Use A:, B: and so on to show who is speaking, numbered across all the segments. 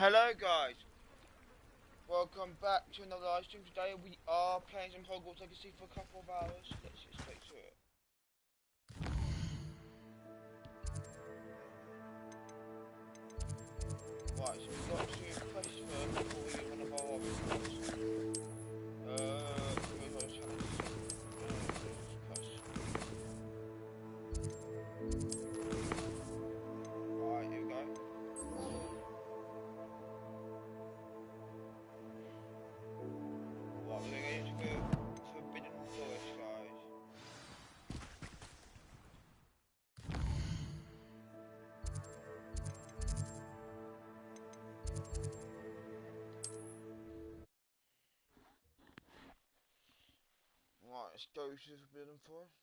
A: Hello guys, welcome back to another live stream. Today we are playing some Hogwarts Legacy for a couple of hours. Let's get straight to it. Right, so we've got to quest first before we get one of our options. Right, here we go. Right, we're going to go Forbidden Forest, guys. Right, let's go to the Forbidden Forest.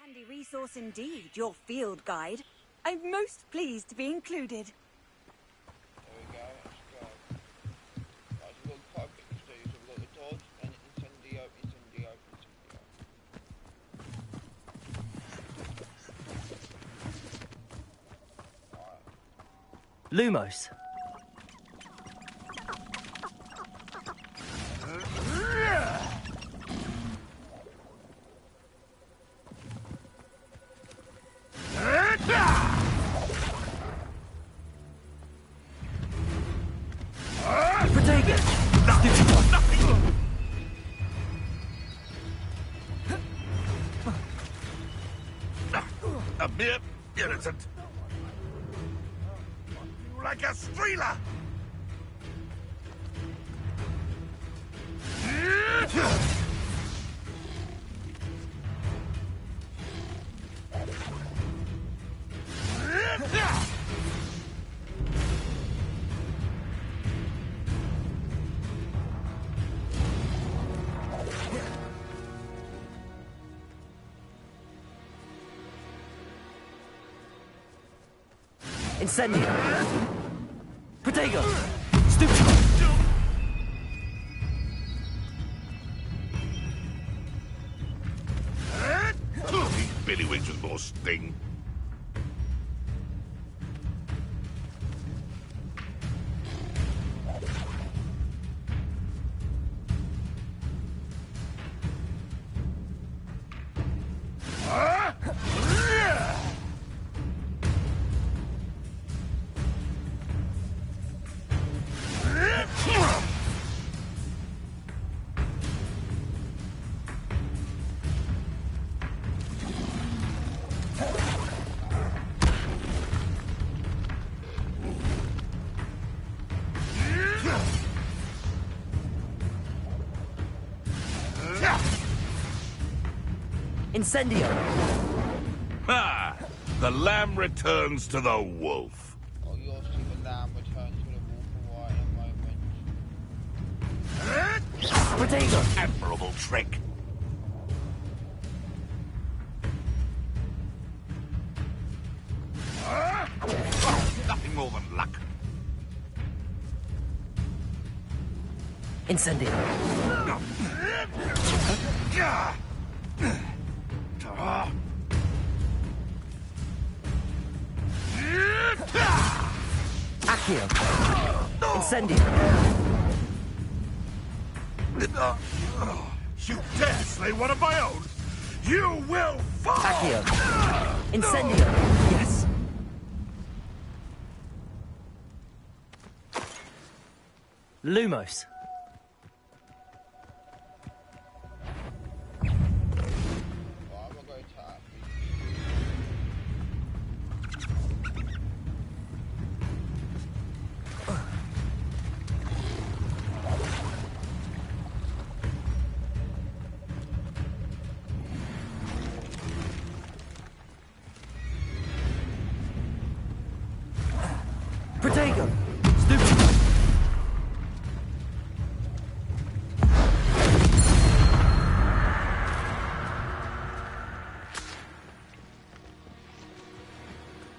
B: Handy resource indeed, your field guide. I'm most pleased to be included.
A: There we go, let's go. Right, so we've got quite a bit to do. So we've got the dodge and incendio. Right.
C: Lumos.
D: A mere irritant. Like a streeler.
C: Incendio. Protego. Stupid.
D: Billy Wings with more sting.
C: Incendio.
D: Ha! The lamb returns to the wolf.
A: Oh, you'll see the lamb return to the wolf right in a moment.
C: Protego.
D: Admirable trick. Nothing more than luck.
C: Incendio. Accio. Incendio.
D: You dare slay one of my own? You will fall!
C: Accio. Incendio. Yes. Lumos.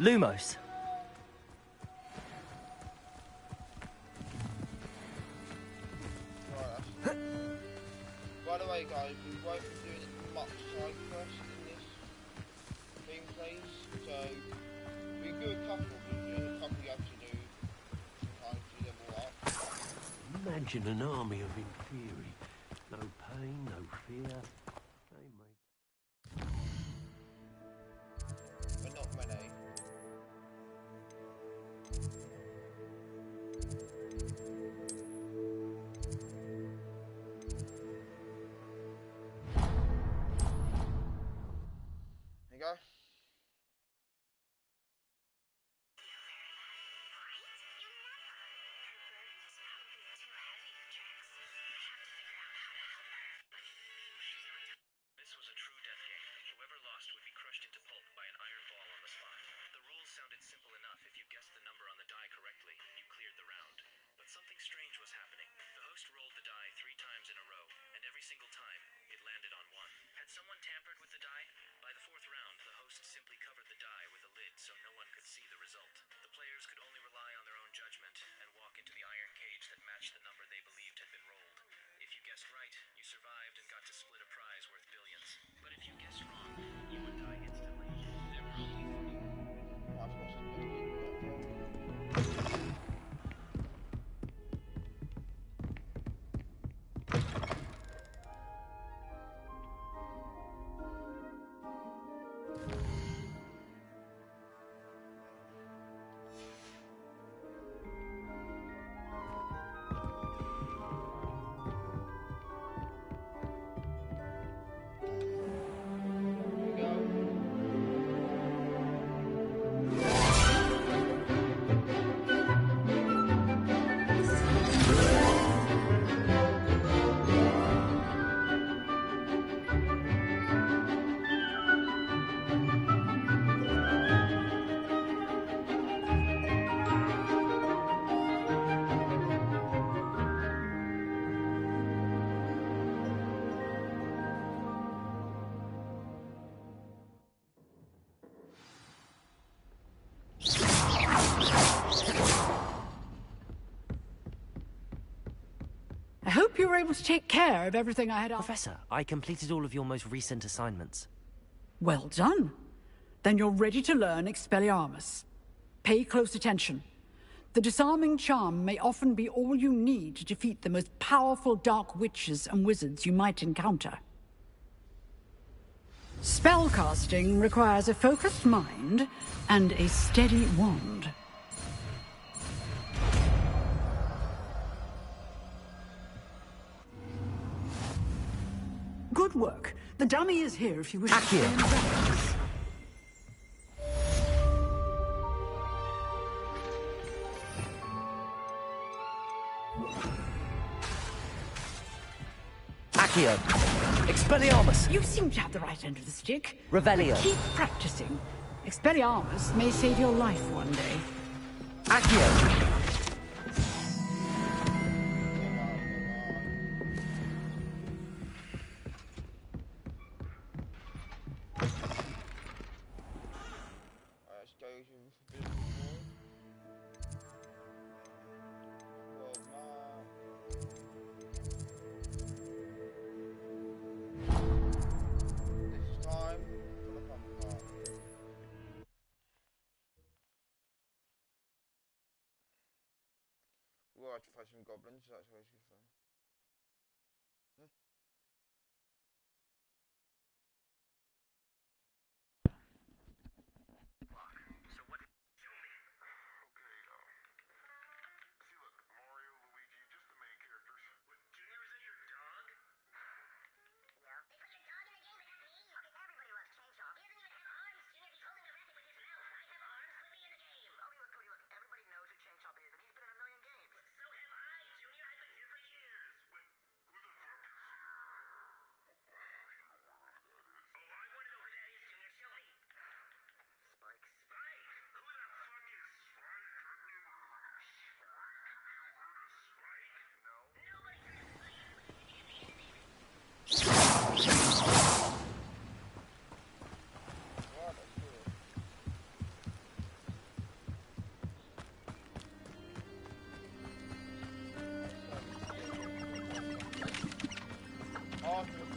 C: Lumos.
A: Right, by the way, guys, we won't be doing much side quests in this gameplays, so we do a couple, you have to do sometimes to level up.
E: Imagine an army of Inferi. No pain, no fear. They make...
A: But not many. There you go.
F: This was a true death game. Whoever lost would be crushed into pulp by an iron ball on the spot. The rules sounded simple enough. If you guessed the number on the die correctly, you cleared the round. But something strange was happening. The host rolled the die 3 times in a row, and every single time, it landed on 1. Had someone tampered with the die? By the 4th round, the host simply covered the die with a lid so no one could see the result. The players could only rely on their own judgment and walk into the iron cage that matched the number they believed had been rolled. If you guessed right, you survived and got to split a prize worth billions. But if you guessed wrong, you would die instantly. There were only 3.
A: I've got some good
G: I hope you were able to take care of everything I had asked.
C: Professor, I completed all of your most recent assignments.
G: Well done. Then you're ready to learn Expelliarmus. Pay close attention. The disarming charm may often be all you need to defeat the most powerful dark witches and wizards you might encounter. Spellcasting requires a focused mind and a steady wand. Good work. The dummy is here if you wish to stay in practice.
C: Accio. Expelliarmus.
G: You seem to have the right end of the stick.
C: Revelio.
G: But keep practicing. Expelliarmus may save your life one day.
C: Accio.
A: Let's go to Forbidden Wall. World map. This is time for the fun part. We'll have to fight some goblins, so that's always good fun.
F: Everybody knows who Chainchomp is, and he's been in a million games. So have I, Junior. I've been here for years.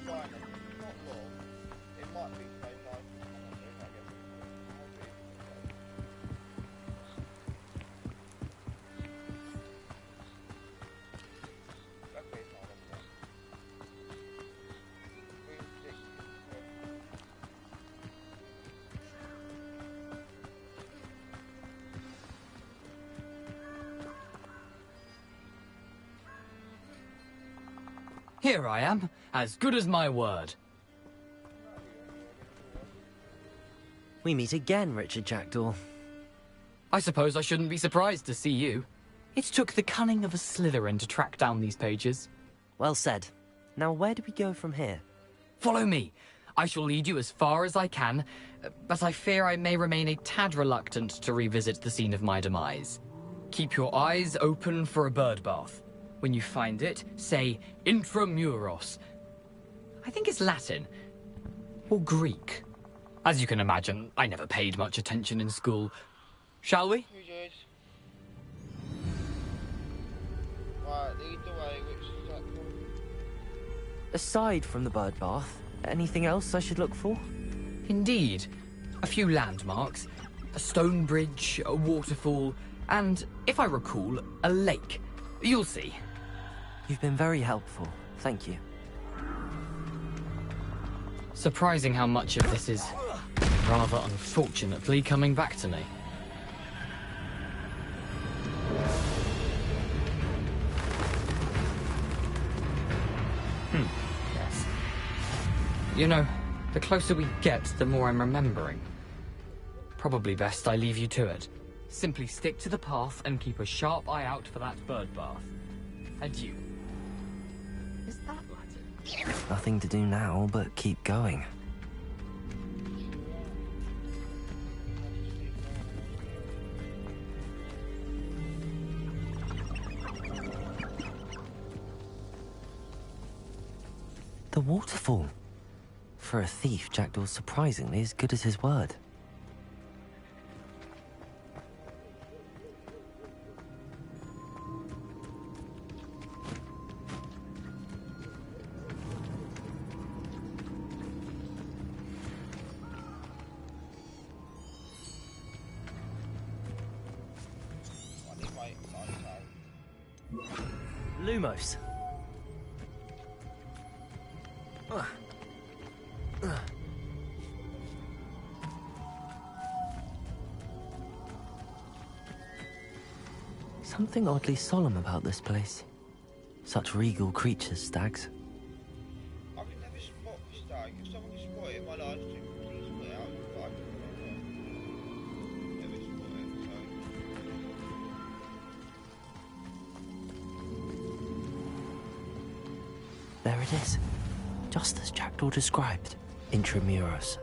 A: fine. It's not long. It might be the same life as someone doing, I guess. Hopefully it's the same. Okay, it's not long. Green stick.
H: Here I am, as good as my word.
C: We meet again, Richard Jackdaw.
H: I suppose I shouldn't be surprised to see you. It took the cunning of a Slytherin to track down these pages.
C: Well said. Now where do we go from here?
H: Follow me. I shall lead you as far as I can, but I fear I may remain a tad reluctant to revisit the scene of my demise. Keep your eyes open for a bird bath. When you find it, say intramuros. I think it's Latin. Or Greek. As you can imagine, I never paid much attention in school. Shall we?
A: Who did? Right, lead the way, which is that one?
C: Aside from the bird bath, anything else I should look for?
H: Indeed. A few landmarks. A stone bridge, a waterfall, and, if I recall, a lake. You'll see.
C: You've been very helpful. Thank you.
H: Surprising how much of this is, rather unfortunately, coming back to me. Yes. You know, the closer we get, the more I'm remembering. Probably best I leave you to it. Simply stick to the path and keep a sharp eye out for that bird bath. Adieu. Is that Latin?
C: Nothing to do now but keep going. The waterfall. For a thief, Jackdaw's surprisingly as good as his word. Lumos. Something oddly solemn about this place. Such regal creatures, stags.
A: I can never spot the stag. If someone can spot it in my live stream, please spot it out. But I can never spot it, so.
C: There it is. Just as Jackdaw described. Intramuros.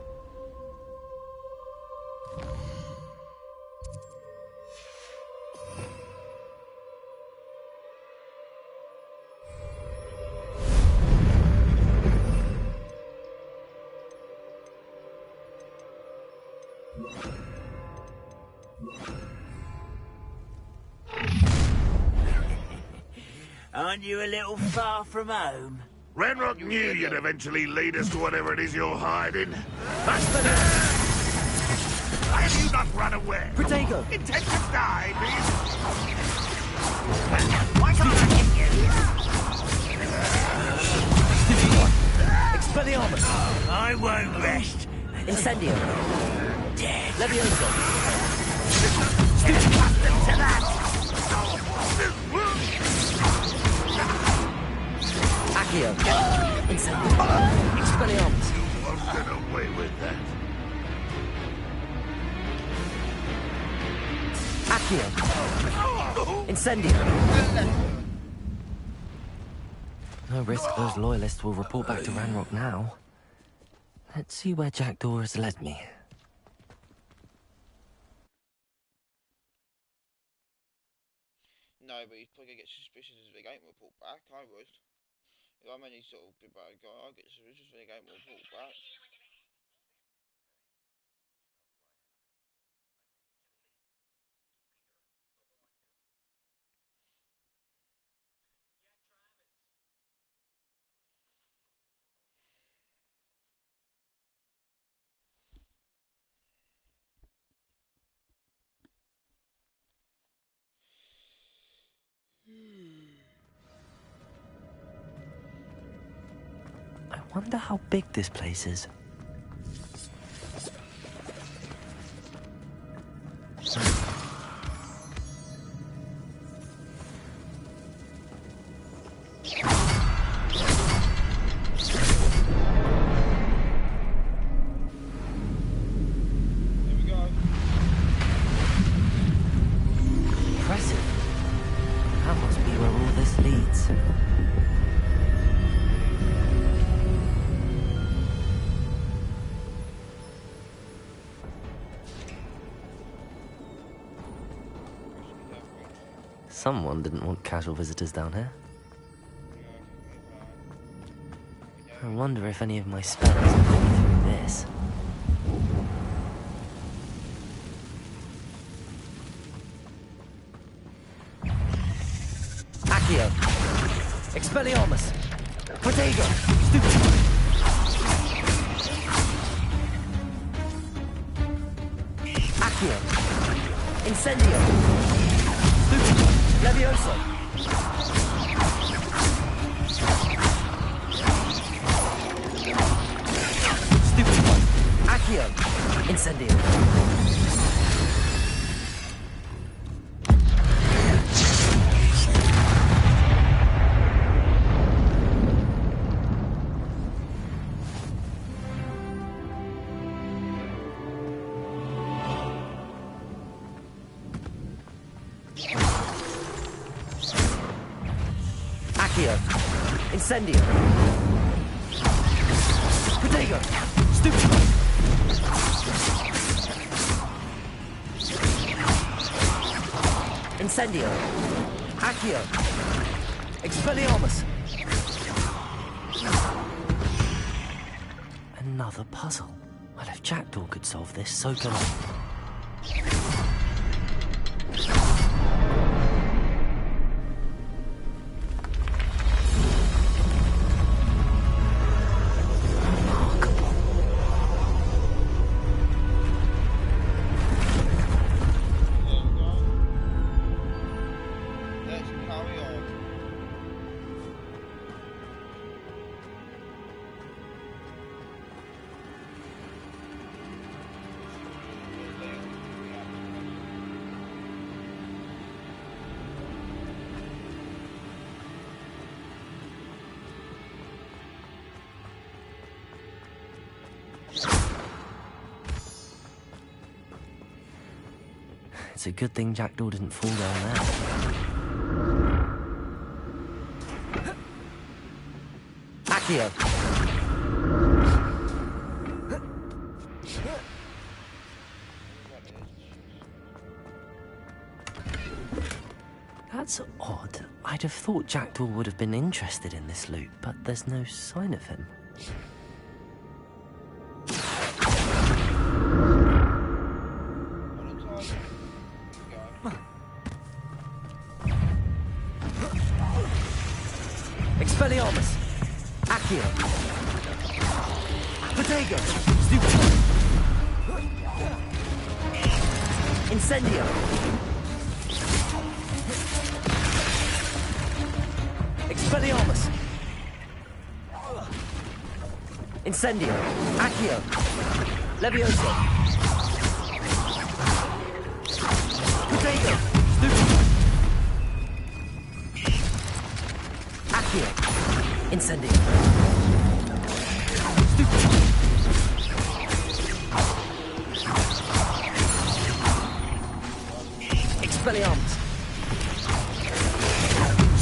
I: Aren't you a little far from home?
D: Ranrock knew you'd eventually lead us to whatever it is you're hiding. That's the... Why have you not run away?
C: Protego!
D: Intent to die, please?
I: Why can't I hit you?
C: Expelliarmus!
I: I won't rest.
C: Incendio!
I: Dead.
C: Levioso!
I: Get accustomed to that.
C: Accio! Incendio! Expelliarmus!
D: You won't get away with that.
C: Accio! Incendio! No risk those loyalists will report back to Ranrock now. Let's see where Jackdaw has led me.
A: No, but he's probably gonna get suspicious if they ain't report back. I would. If I'm any sort of big bad guy, I'd get suspicious if they ain't report back.
C: I wonder how big this place is. Impressive. That must be where all this leads. Someone didn't want casual visitors down here. I wonder if any of my spells have gone through this. Accio! Expelliarmus! Protego! Accio! Incendio! Levioso! Stupid one! Accio! Incendio! Accio! Incendio! Protego! Stupid one! Incendio! Accio! Expelliarmus! Another puzzle. Well, if Jackdaw could solve this, so can I. It's a good thing Jackdaw didn't fall down there. Accio! That's odd. I'd have thought Jackdaw would have been interested in this loot, but there's no sign of him. Expelliarmus! Accio! Protego! Stupid! Incendio! Expelliarmus! Incendio! Accio! Levioso! Protego! Stupid! Accio! Incendio! Stupid! Expelliarmus!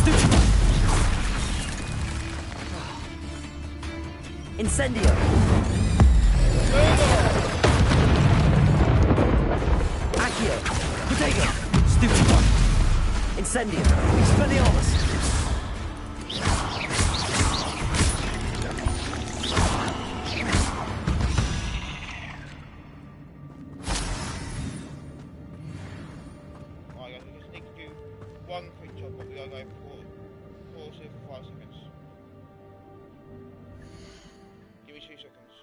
C: Stupid! Incendio! Accio! Protego! Stupid one! Incendio! Expelliarmus!
A: One quick job, but we are going for pause here for 5 seconds. Give me 2 seconds.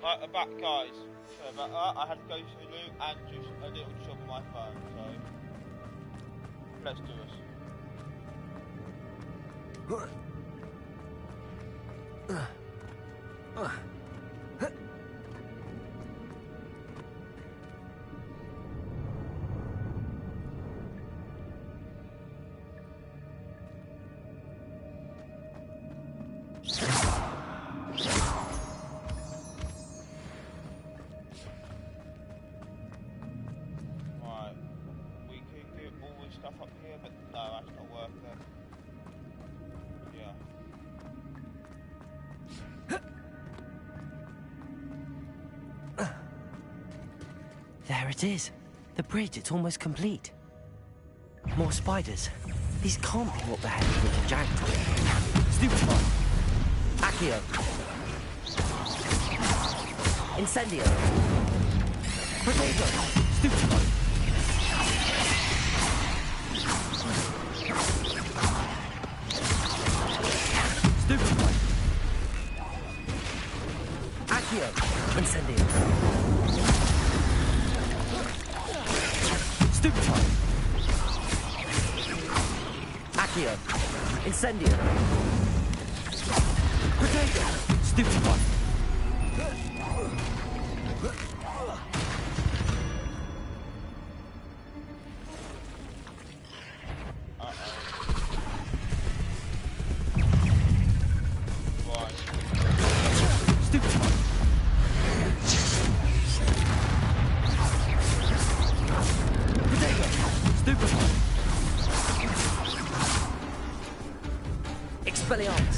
A: Right, I'm back, guys. Sorry about that. I had to go to the loo and do a little job on my phone, so let's do this. Right, we can get all this stuff up here, but no, that's not working. Yeah.
C: There it is. The bridge, it's almost complete. More spiders. These can't be what the heck with the jackdaw. Stupefy. Accio. Incendio. Potato. Stupefy. Stupefy. Accio. Incendio. Stupefy. Accio. Incendio. Potato. Stupefy. Expelliarmus.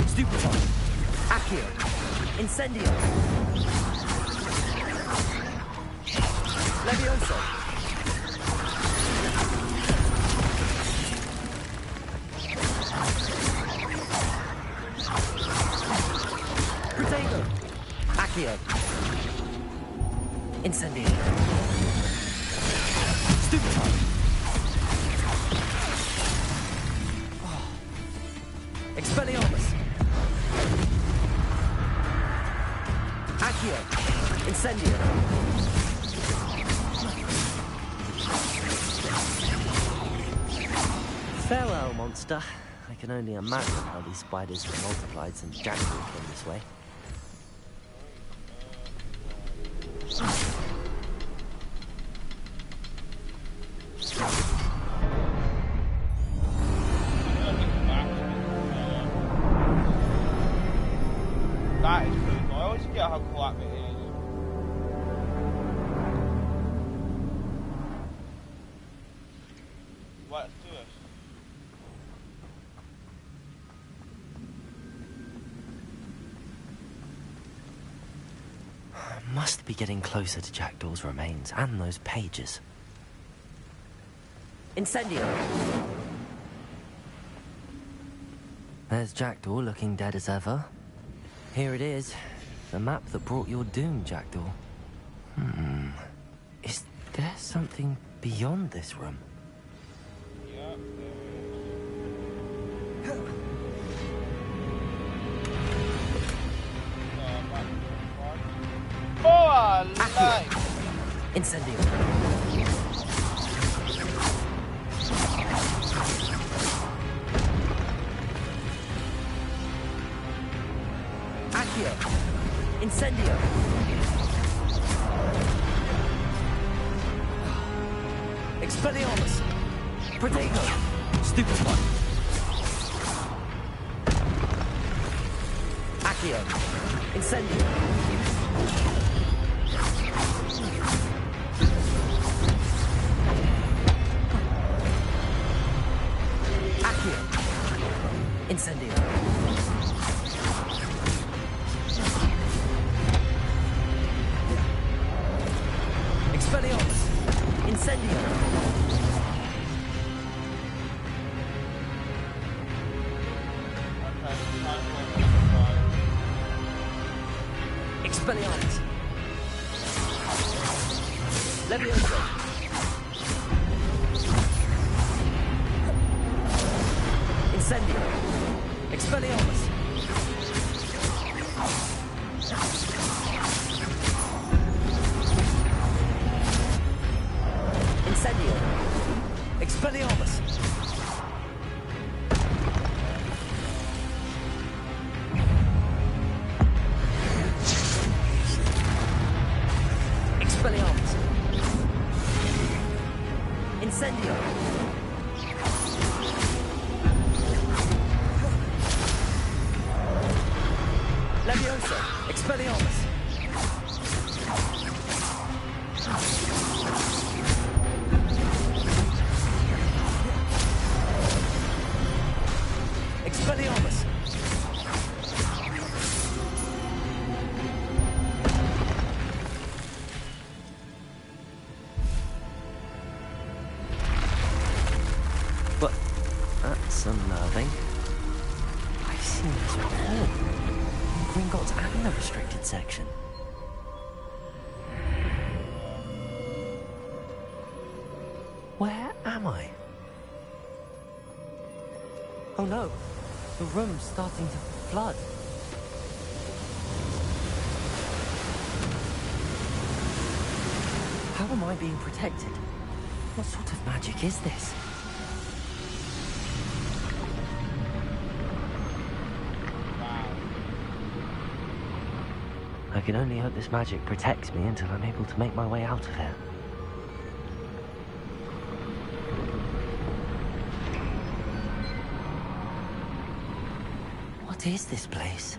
C: Stupefy. Accio. Incendio. Levioso. Protego. Accio. Incendio. Stupefy. Expelliarmus. Accio. Incendio. Farewell, monster. I can only imagine how these spiders have multiplied since Jack came this way.
A: That is pretty cool. I always forget how cool that bit is. Right, let's do this.
C: Must be getting closer to Jackdaw's remains and those pages. Incendio! There's Jackdaw looking dead as ever. Here it is, the map that brought your doom, Jackdaw. Is there something beyond this room?
A: Yeah, there is.
C: Incendio. Accio. Incendio. Expelliarmus. Protego. Stupefy. Accio. Incendio. Accio. Incendio. Expelliarmus. Incendio. Expelliarmus. Levioso. Incendio. Expelliarmus. Leviosa! Expelliarmus! Expelliarmus! But that's unnerving. I've seen this before. In Gringotts and the restricted section. Where am I? Oh no, the room's starting to flood. How am I being protected? What sort of magic is this? I can only hope this magic protects me until I'm able to make my way out of here. What is this place?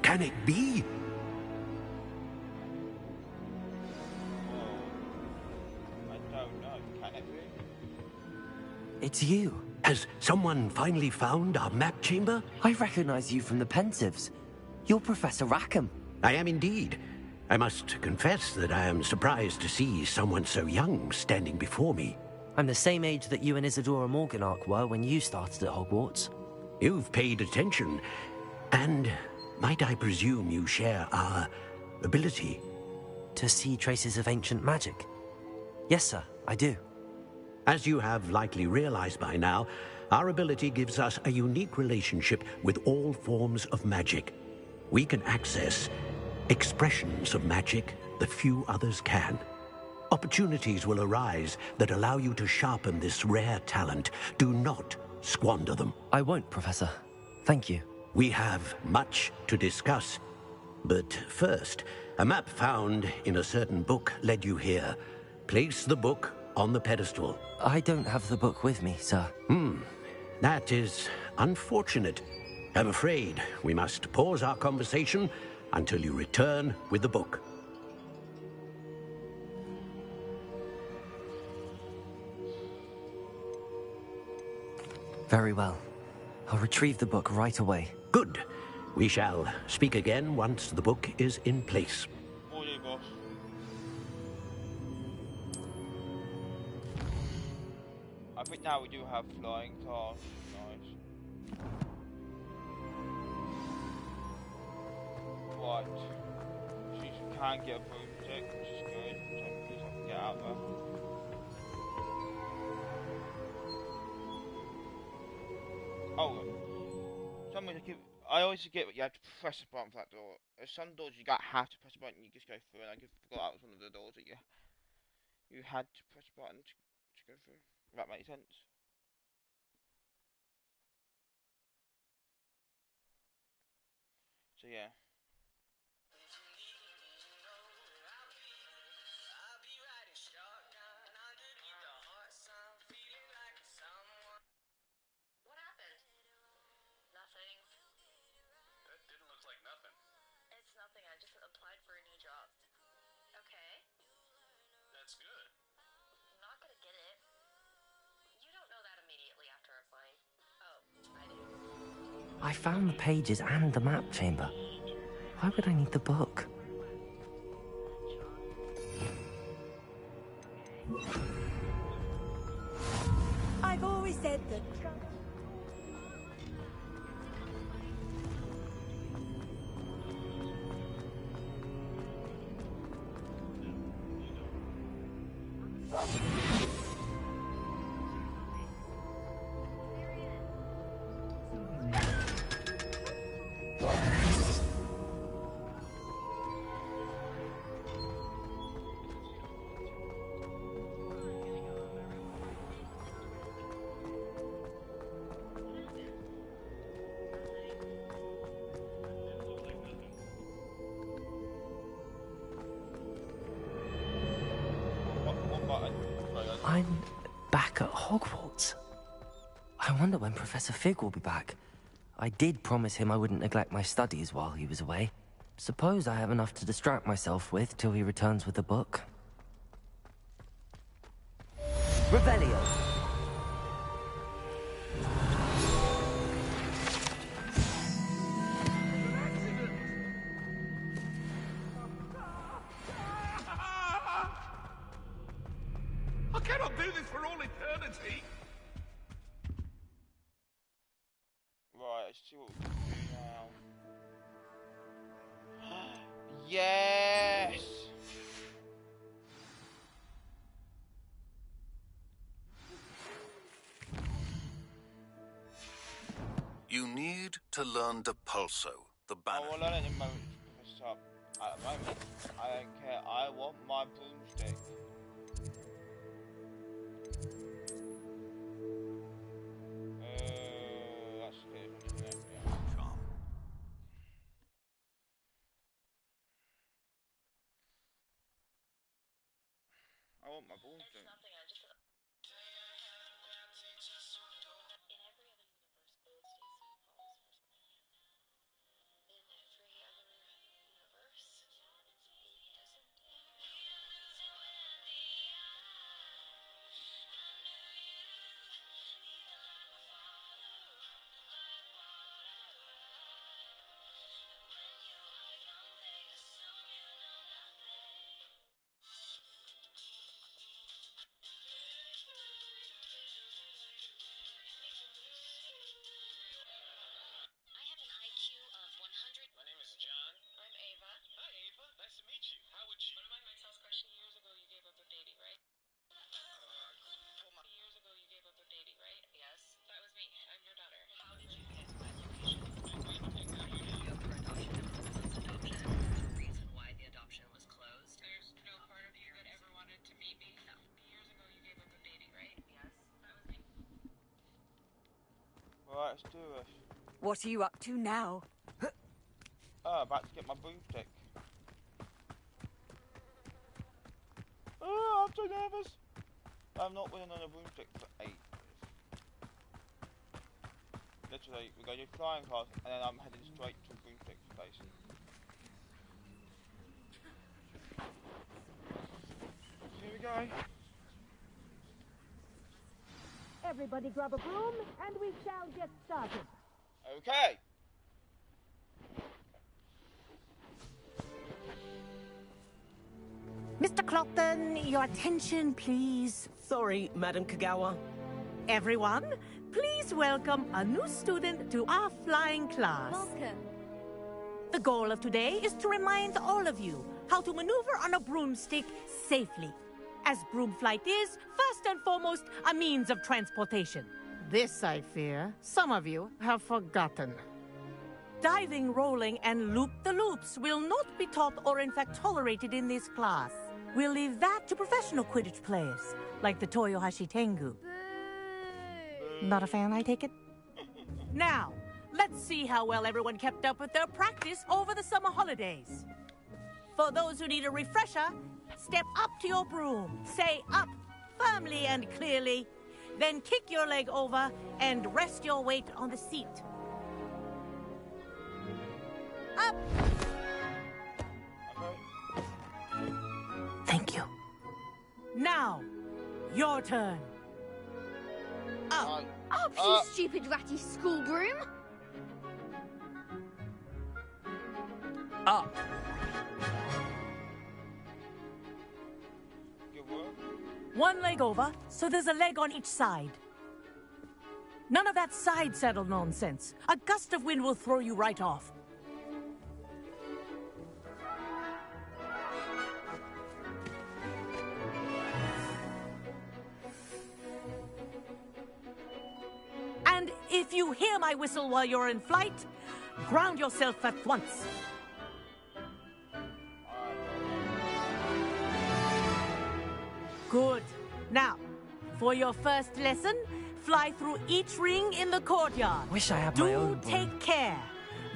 E: Can it be?
A: I don't know. Can it be?
C: It's you.
E: Has someone finally found our map chamber?
C: I recognize you from the Pensieves. You're Professor Rackham.
E: I am indeed. I must confess that I am surprised to see someone so young standing before me.
C: I'm the same age that you and Isadora Morganach were when you started at Hogwarts.
E: You've paid attention, and might I presume you share our ability?
C: To see traces of ancient magic? Yes, sir, I do.
E: As you have likely realized by now, our ability gives us a unique relationship with all forms of magic. We can access expressions of magic that few others can. Opportunities will arise that allow you to sharpen this rare talent. Do not squander them.
C: I won't, Professor. Thank you.
E: We have much to discuss. But first, a map found in a certain book led you here. Place the book on the pedestal.
C: I don't have the book with me, sir.
E: That is unfortunate. I'm afraid we must pause our conversation until you return with the book.
C: Very well. I'll retrieve the book right away.
E: Good. We shall speak again once the book is in place.
A: Will do, boss. I think now we do have flying cars. Nice. Right. So you can get a broomstick, which is good. So please I can get out there. Oh, I always forget that you have to press a button for that door. There's some doors you don't have to press a button, you just go through, and I forgot that was one of the doors that you had to press a button to go through. If that makes sense. So yeah.
F: That's good.
J: I'm not gonna get it. You don't know that immediately after applying. Oh, I do.
C: I found the pages and the map chamber. Why would I need the book?
B: I've always said that.
C: Hogwarts. I wonder when Professor Fig will be back. I did promise him I wouldn't neglect my studies while he was away. Suppose I have enough to distract myself with till he returns with the book. Revelio.
D: I cannot do this for all eternity.
A: Right, let's see what we can do now. Yes!
K: You need to learn the pulso, the banner.
A: I will learn it in a moment, Professor. At the moment, I don't care. I want my broomstick. That's it, isn't it? Yeah.
K: Charm.
A: I want my broomstick. Right, let's do this.
B: What are you up to now?
A: About to get my broomstick. Oh, I'm so nervous. I'm not winning on a broomstick for 8 years. Literally, we're going to do flying class, and then I'm heading straight to a broomstick station. Here we go.
L: Everybody grab a broom, and we shall get started.
A: Okay.
L: Mr. Clopton, your attention, please.
C: Sorry, Madam Kagawa.
L: Everyone, please welcome a new student to our flying class.
J: Welcome.
L: The goal of today is to remind all of you how to maneuver on a broomstick safely, as broom flight is, first and foremost, a means of transportation.
M: This, I fear, some of you have forgotten.
L: Diving, rolling, and loop-the-loops will not be taught or in fact tolerated in this class. We'll leave that to professional Quidditch players, like the Toyohashi Tengu. Not a fan, I take it? Now, let's see how well everyone kept up with their practice over the summer holidays. For those who need a refresher, step up to your broom, say up firmly and clearly, then kick your leg over and rest your weight on the seat. Up! Thank you. Now, your turn. Up!
J: Up, you stupid ratty school broom!
C: Up.
L: One leg over, so there's a leg on each side. None of that side saddle nonsense. A gust of wind will throw you right off. And if you hear my whistle while you're in flight, ground yourself at once. Good. Now, for your first lesson, fly through each ring in the courtyard.
C: Wish I had my own broom.
L: Do take care.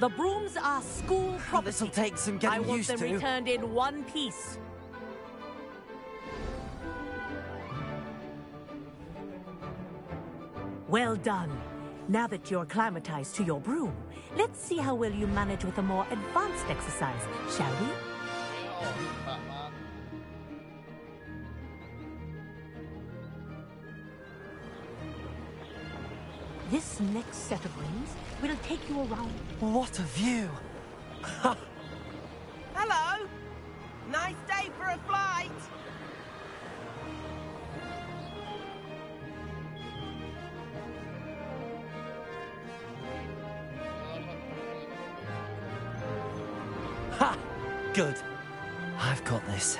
L: The brooms are school property.
C: This'll take some getting
L: I want
C: used
L: them
C: to.
L: returned in one piece. Well done. Now that you're acclimatized to your broom, let's see how well you manage with a more advanced exercise, shall we?
A: Yeah, Batman.
L: This next set of rings will take you around.
C: What a view!
N: Hello! Nice day for a flight!
C: Ha! Good. I've got this.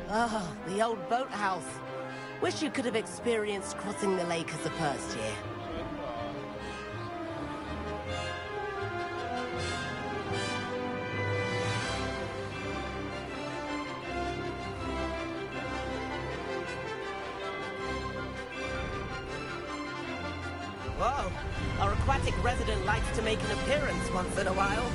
N: Ah, the old boathouse. Wish you could have experienced crossing the lake as a first year. Whoa, our aquatic resident likes to make an appearance once in a while.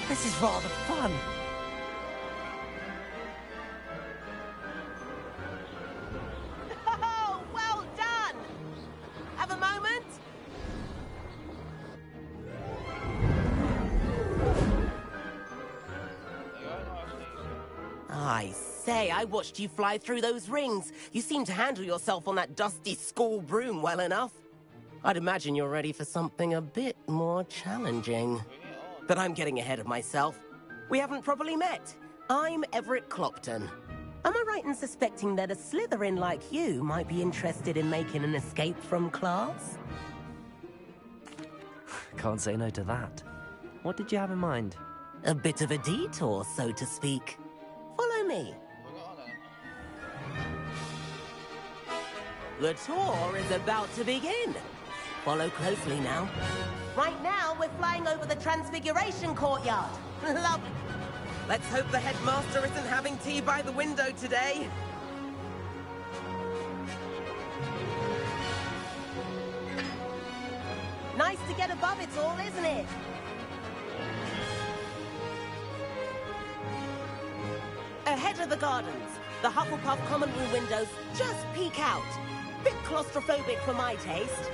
C: This is rather fun.
N: Oh, well done! Have a moment? I say, I watched you fly through those rings. You seem to handle yourself on that dusty school broom well enough. I'd imagine you're ready for something a bit more challenging. But I'm getting ahead of myself. We haven't properly met. I'm Everett Clopton. Am I right in suspecting that a Slytherin like you might be interested in making an escape from class?
C: Can't say no to that. What did you have in mind?
N: A bit of a detour, so to speak. Follow me. The tour is about to begin. Follow closely now. Right now, we're flying over the Transfiguration Courtyard. Lovely. Let's hope the headmaster isn't having tea by the window today. Nice to get above it all, isn't it? Ahead of the gardens, the Hufflepuff common room windows just peek out. Bit claustrophobic for my taste.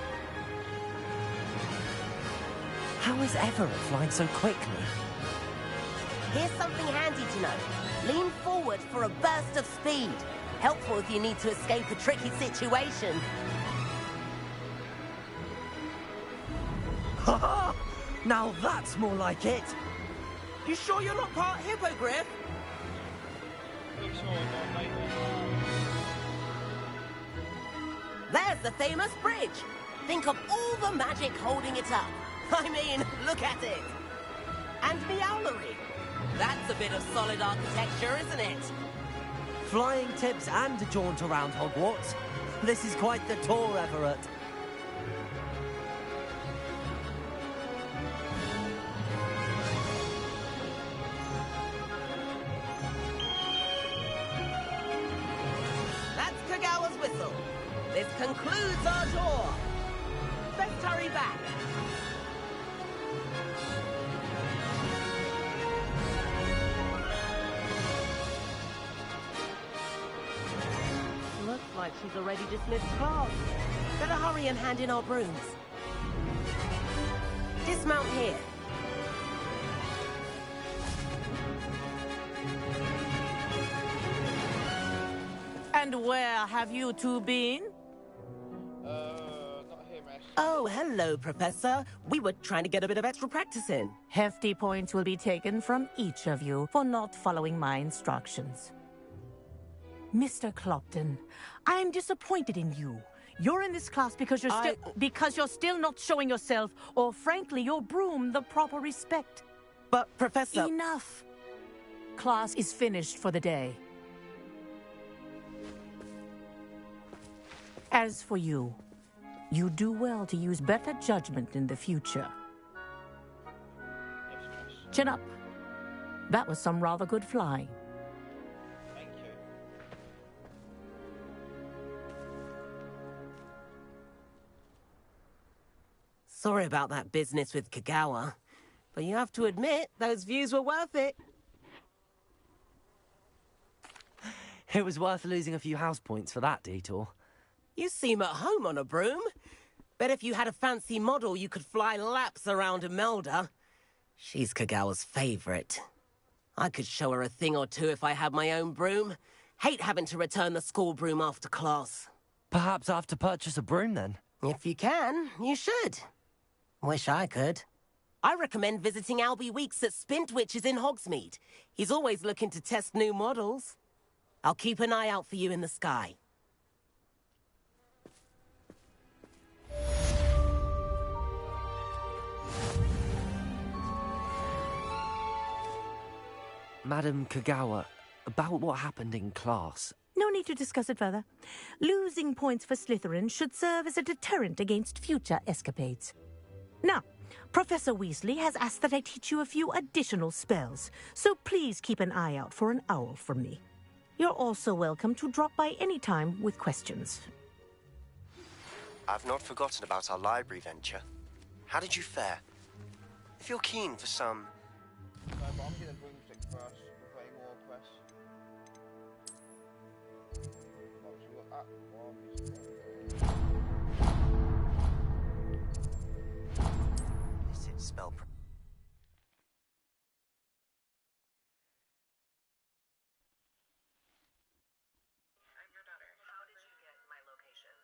C: How is Everett flying so quickly?
N: Here's something handy to know. Lean forward for a burst of speed. Helpful if you need to escape a tricky situation.
C: Ha ha! Now that's more like it!
N: You sure you're not part hippogriff? There's the famous bridge. Think of all the magic holding it up. I mean, look at it. And the owlery. That's a bit of solid architecture, isn't it?
C: Flying tips and a jaunt around Hogwarts. This is quite the tour, Everett.
N: That's Kagawa's whistle. This concludes our tour. Let's hurry back. Looks like she's already dismissed class. Better hurry and hand in our brooms. Dismount here. And where have you two been?
A: Not here, Master.
N: Oh, hello, Professor. We were trying to get a bit of extra practice in.
L: Hefty points will be taken from each of you for not following my instructions. Mr. Clopton, I'm disappointed in you. You're in this class because you're still not showing yourself, or frankly, your broom, the proper respect.
N: But, Professor...
L: Enough. Class is finished for the day. As for you, you do well to use better judgment in the future. Chin up. That was some rather good flying.
N: Sorry about that business with Kagawa, but you have to admit, those views were worth it.
C: It was worth losing a few house points for that detour.
N: You seem at home on a broom. Bet if you had a fancy model, you could fly laps around Imelda. She's Kagawa's favorite. I could show her a thing or two if I had my own broom. Hate having to return the school broom after class.
C: Perhaps I have to purchase a broom then?
N: If you can, you should. Wish I could. I recommend visiting Albie Weeks at Spintwitches in Hogsmeade. He's always looking to test new models. I'll keep an eye out for you in the sky.
C: Madam Kagawa, about what happened in class.
L: No need to discuss it further. Losing points for Slytherin should serve as a deterrent against future escapades. Now, Professor Weasley has asked that I teach you a few additional spells, so please keep an eye out for an owl from me. You're also welcome to drop by any time with questions.
O: I've not forgotten about our library venture. How did you fare? If you're keen for some...
A: No, but I'm gonna broomstick first before any more quests. Right, so we've got
O: Is it spell...
J: I'm your daughter. How did you get my location?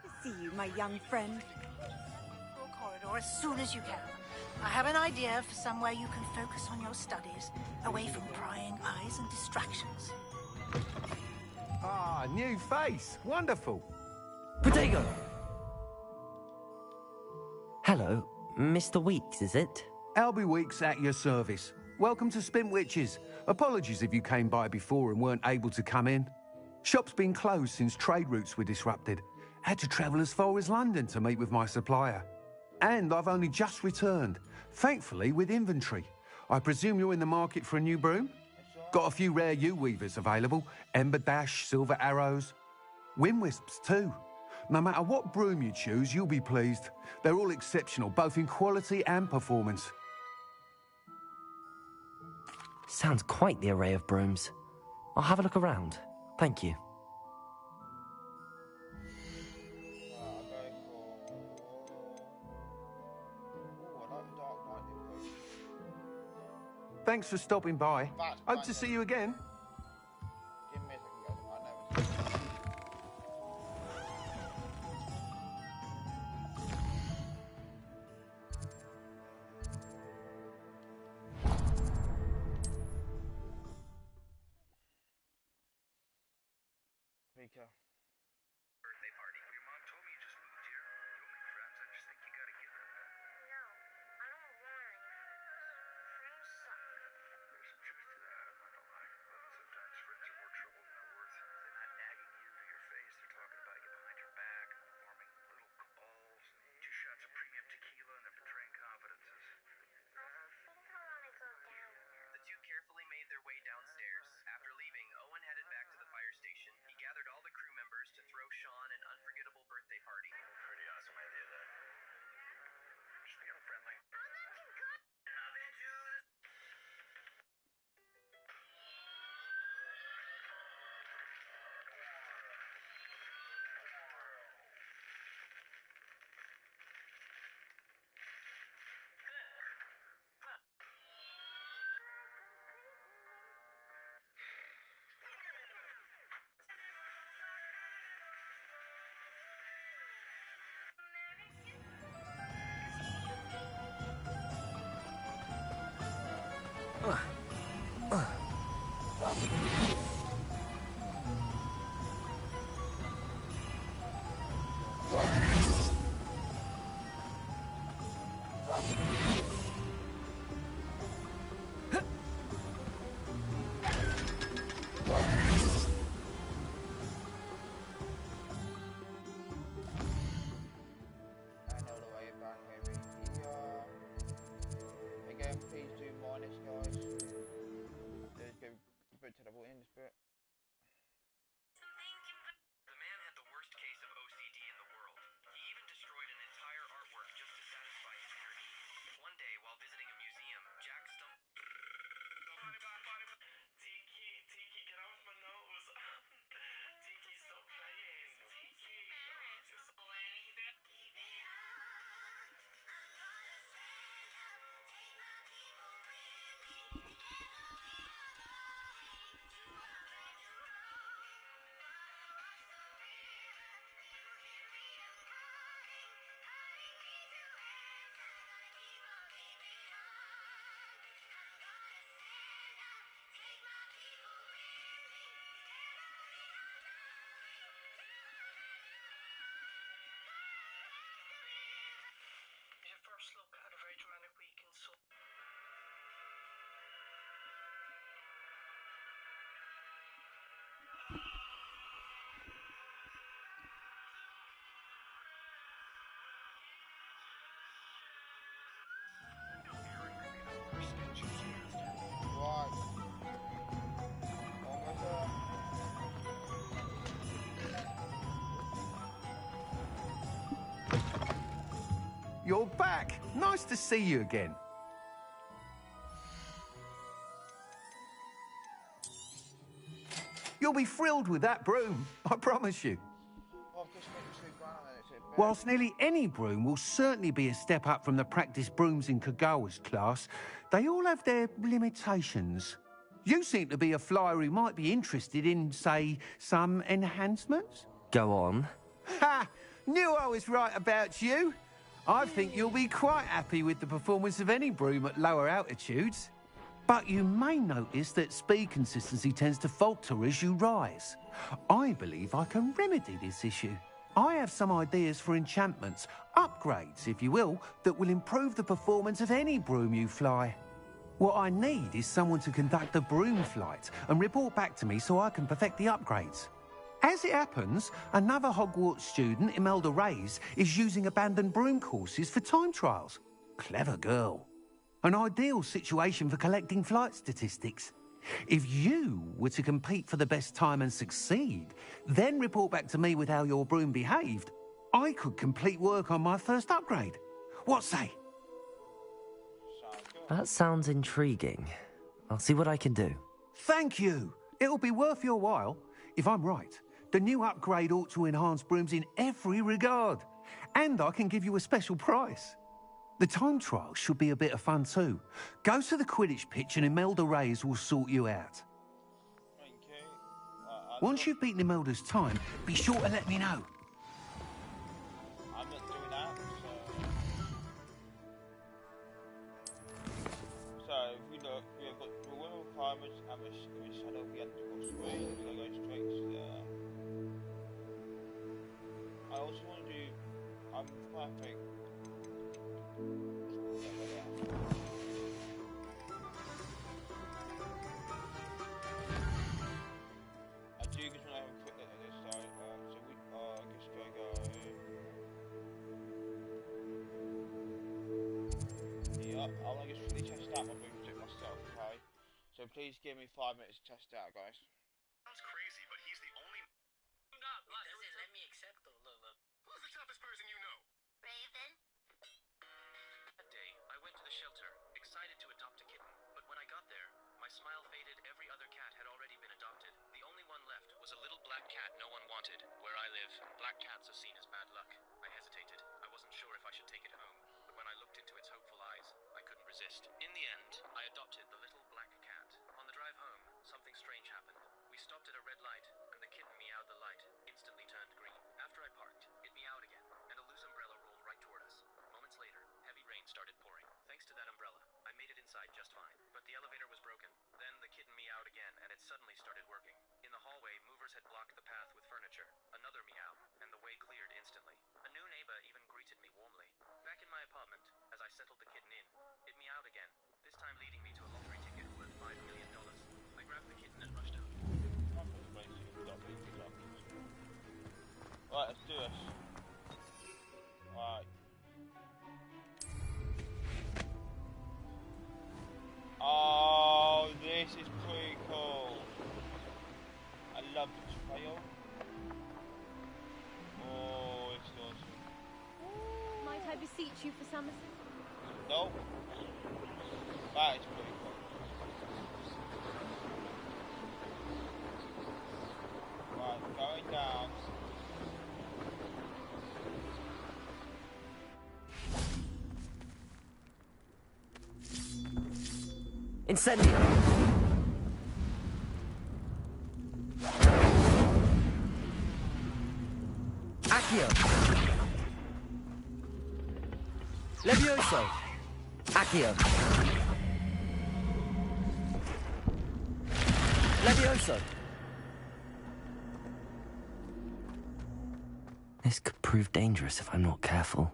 B: To see you, my young friend.
P: Your corridor as soon as you can. I have an idea for somewhere you can focus on your studies, away from prying eyes and distractions.
Q: Ah, new face. Wonderful.
C: Potato! Hello, Mr. Weeks, is it?
Q: Albie Weeks at your service. Welcome to Spintwitches. Apologies if you came by before and weren't able to come in. Shop's been closed since trade routes were disrupted. Had to travel as far as London to meet with my supplier. And I've only just returned, thankfully with inventory. I presume you're in the market for a new broom? Got a few rare U-weavers available. Ember Dash, Silver Arrows. Wind-wisps too. No matter what broom you choose, you'll be pleased. They're all exceptional, both in quality and performance.
C: Sounds quite the array of brooms. I'll have a look around. Thank you.
Q: Thanks for stopping by. Hope to see you again.
A: Give me a second, guys. I know Mika.
F: Birthday party. Your mom told me you just moved here. You'll make friends. I just think you gotta give her.
J: No, I don't want any friends. Friends suck.
F: There's some truth to that, I'm not gonna lie. But sometimes friends are more trouble than they're worth. They're not nagging you to your face. They're talking about you behind your back, forming little cabals. 2 shots of premium tequila and they're betraying confidences.
J: I think I want to go down.
F: The two carefully made their way downstairs. After leaving, Owen headed back to the fire station. He gathered all the crew members
A: Again, please do minus, guys. There's go a bit terrible in this bit.
F: The man had the worst case of OCD in the world. He even destroyed an entire artwork just to satisfy his inner need. One day, while visiting a museum, Jack stumbled. Tiki, get off my nose. Tiki, stop playing. Tiki, just your first look at a very dramatic week in so.
Q: You're back. Nice to see you again. You'll be thrilled with that broom, I promise you. Whilst nearly any broom will certainly be a step up from the practice brooms in Kagawa's class, they all have their limitations. You seem to be a flyer who might be interested in, say, some enhancements?
C: Go on.
Q: Ha! Knew I was right about you. I think you'll be quite happy with the performance of any broom at lower altitudes. But you may notice that speed consistency tends to falter as you rise. I believe I can remedy this issue. I have some ideas for enchantments, upgrades, if you will, that will improve the performance of any broom you fly. What I need is someone to conduct a broom flight and report back to me so I can perfect the upgrades. As it happens, another Hogwart student, Imelda Reyes, is using abandoned broom courses for time trials. Clever girl. An ideal situation for collecting flight statistics. If you were to compete for the best time and succeed, then report back to me with how your broom behaved, I could complete work on my first upgrade. What say?
C: That sounds intriguing. I'll see what I can do.
Q: Thank you. It'll be worth your while. If I'm right, the new upgrade ought to enhance brooms in every regard. And I can give you a special price. The time trial should be a bit of fun too. Go to the Quidditch pitch and Imelda Reyes will sort you out. Once you've beaten Imelda's time, be sure to let me know.
A: I'm not doing that, so if we look, we have got the women requirements and the shadow of the end crossway. We're going to go straight to there. I also want to do, perfect. I do just want to have a quick look at this, so we are just going to go. Yeah, I want to just really test out my boomstick myself, okay? So please give me 5 minutes to test out, guys.
F: Sounds crazy, but he's the only. Let me accept the look. Who's the toughest person you know? Raven. That day, I went to the shelter, excited to adopt a kitten. But when I got there, my smile faded. Every other cat had already been adopted. The only one left was a little black cat no one wanted. Where I live, black cats are seen as bad luck. I hesitated. I wasn't sure if I should take it home. But when I looked into its hopeful eyes, I couldn't resist. In the end, I adopted the little black cat. On the drive home, something strange happened. We stopped at a red light, and the kitten meowed the light, instantly turned green. After I parked, it meowed again, and a loose umbrella rolled right toward us. Moments later, heavy rain started pouring. Thanks to that umbrella, I made it inside just fine. But the elevator was settled the kitten in, it meowed again, this time leading me to a lottery ticket worth $5 million. I grabbed the kitten and rushed out.
A: Right, let's do this. Right. Oh, this is pretty cool. I love the trail. Oh, it's awesome.
J: Might I beseech you for some assistance?
A: No. That is pretty cool. Right, going down.
C: Incendio! Accio! Levioso! Accio! Levioso! This could prove dangerous if I'm not careful.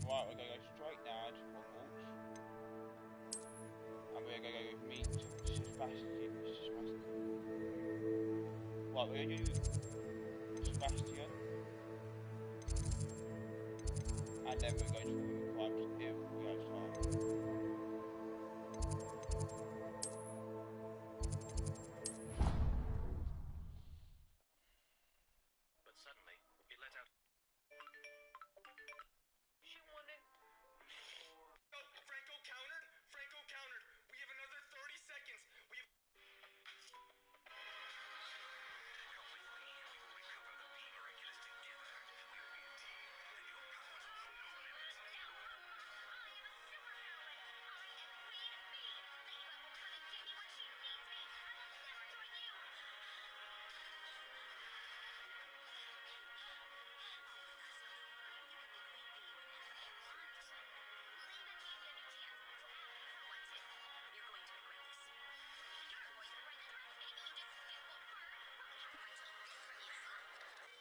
A: Right, we're going to go straight now to Hogwart. And we're going to go meet Sebastian. Right, we're going to do Sebastian. And then we're going to do the crimes if we have time.
F: But suddenly, it let out... She wanted... Oh, Franco countered! Franco countered! We have another 30 seconds! We have...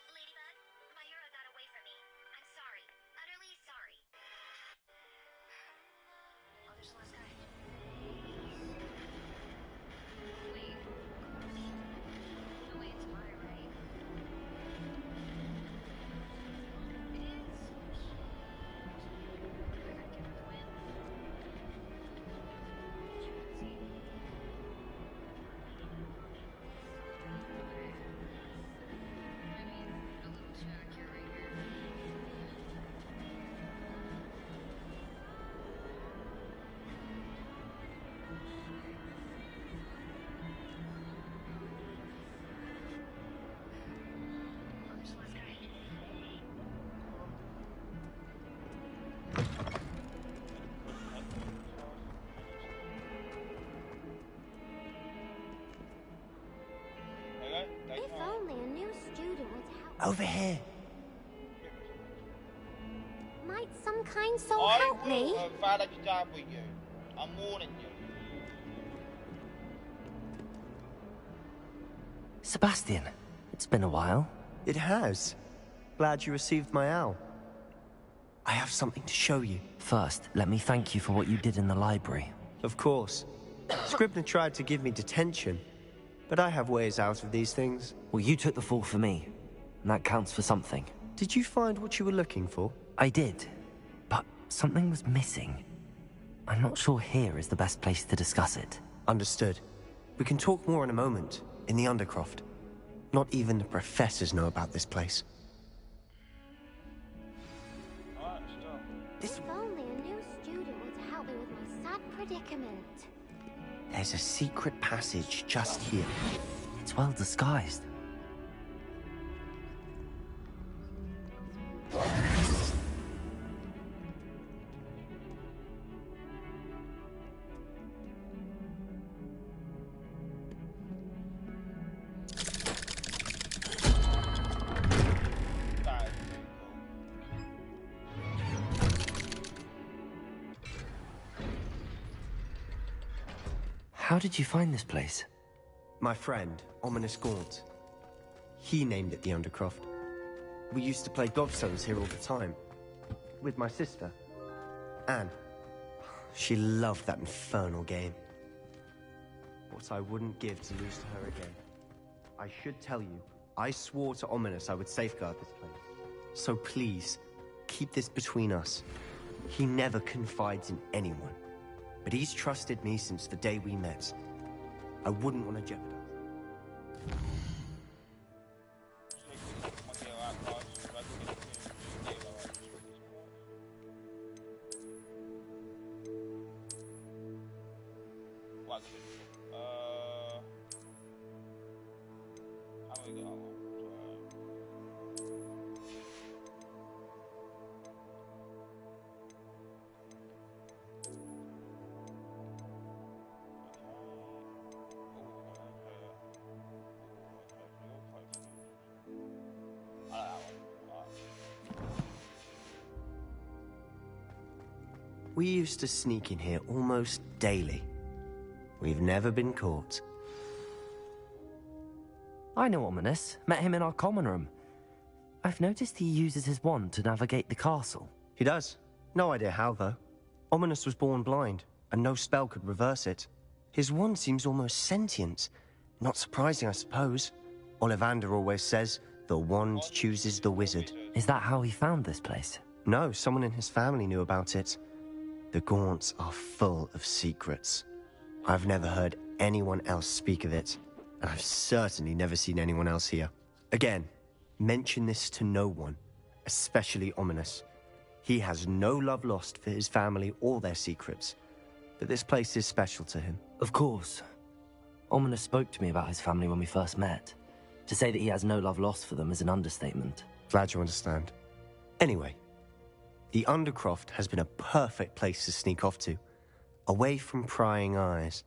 J: Ladybug, my hero got away from me. I'm sorry. Utterly sorry. Oh, there's the last guy. Wait. No way it's my right. It is. I gotta give her the win. As you can see. A little shack here, right here. Oh, there's the last guy. If only a new student would help.
C: Over here!
J: Might some kind soul
A: I
J: help me?
A: will valid stab with you. I'm warning you.
C: Sebastian, it's been a while.
O: It has. Glad you received my owl. I have something to show you.
C: First, let me thank you for what you did in the library.
O: Of course. Scribner tried to give me detention, but I have ways out of these things.
C: Well, you took the fall for me, and that counts for something.
O: Did you find what you were looking for?
C: I did, but something was missing. I'm not sure here is the best place to discuss it.
O: Understood. We can talk more in a moment, in the Undercroft. Not even the professors know about this place.
J: If only a new student would help me with my sad predicament.
O: There's a secret passage just here.
C: It's well disguised. How did you find this place?
O: My friend, Ominous Gaunt. He named it the Undercroft. We used to play gobstones here all the time. With my sister, Anne. She loved that infernal game. What I wouldn't give to lose to her again. I should tell you, I swore to Ominous I would safeguard this place. So please, keep this between us. He never confides in anyone. But he's trusted me since the day we met. I wouldn't want to jeopardize. We used to sneak in here almost daily. We've never been caught.
C: I know Ominous. Met him in our common room. I've noticed he uses his wand to navigate the castle.
O: He does. No idea how, though. Ominous was born blind, and no spell could reverse it. His wand seems almost sentient. Not surprising, I suppose. Ollivander always says, the wand chooses the wizard.
C: Is that how he found this place?
O: No, someone in his family knew about it. The Gaunts are full of secrets. I've never heard anyone else speak of it, and I've certainly never seen anyone else here. Again, mention this to no one, especially Ominous. He has no love lost for his family or their secrets, but this place is special to him.
C: Of course. Ominous spoke to me about his family when we first met. To say that he has no love lost for them is an understatement.
O: Glad you understand. Anyway, the Undercroft has been a perfect place to sneak off to, away from prying eyes,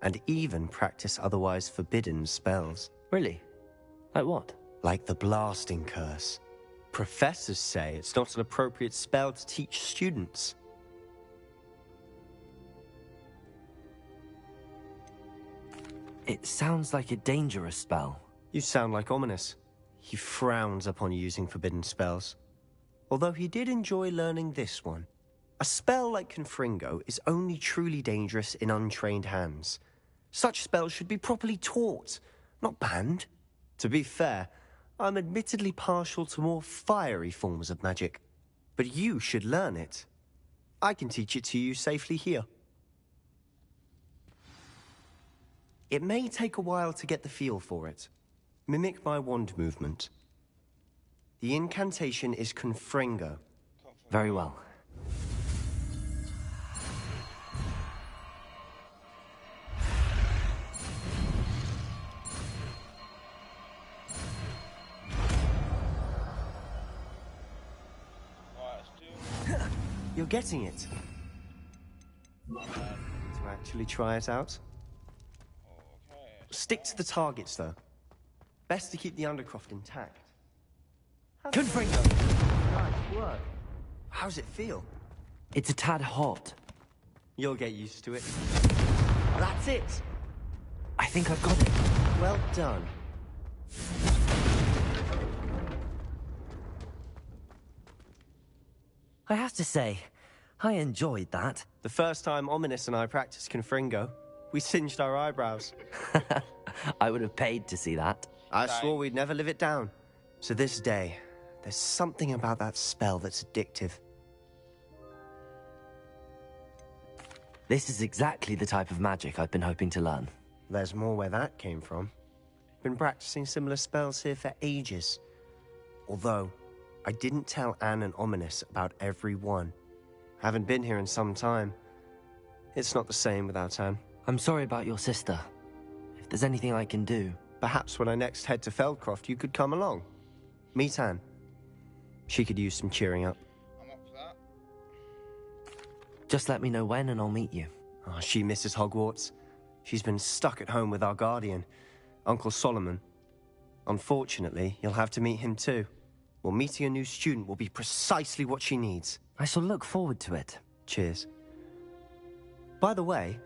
O: and even practice otherwise forbidden spells.
C: Really? Like what?
O: Like the blasting curse. Professors say it's not an appropriate spell to teach students.
C: It sounds like a dangerous spell.
O: You sound like Ominous. He frowns upon using forbidden spells. Although he did enjoy learning this one. A spell like Confringo is only truly dangerous in untrained hands. Such spells should be properly taught, not banned. To be fair, I'm admittedly partial to more fiery forms of magic. But you should learn it. I can teach it to you safely here. It may take a while to get the feel for it. Mimic my wand movement. The incantation is Confringo.
C: Very well.
O: You're getting it. To actually try it out. Stick to the targets, though. Best to keep the Undercroft intact.
C: Confringo!
O: Nice work. How's it feel?
C: It's a tad hot.
O: You'll get used to it. That's it!
C: I think I've got it.
O: Well done.
C: I have to say, I enjoyed that.
O: The first time Ominous and I practiced Confringo, we singed our eyebrows.
C: I would have paid to see that.
O: I swore we'd never live it down. To this day, there's something about that spell that's addictive.
C: This is exactly the type of magic I've been hoping to learn.
O: There's more where that came from. Been practicing similar spells here for ages. Although, I didn't tell Anne and Ominous about every one. Haven't been here in some time. It's not the same without Anne.
C: I'm sorry about your sister. If there's anything I can do...
O: Perhaps when I next head to Feldcroft, you could come along. Meet Anne. She could use some cheering up.
A: I'm up for that.
C: Just let me know when and I'll meet you.
O: Oh, she misses Hogwarts. She's been stuck at home with our guardian, Uncle Solomon. Unfortunately, you'll have to meet him too. Well, meeting a new student will be precisely what she needs.
C: I shall look forward to it.
O: Cheers. By the way,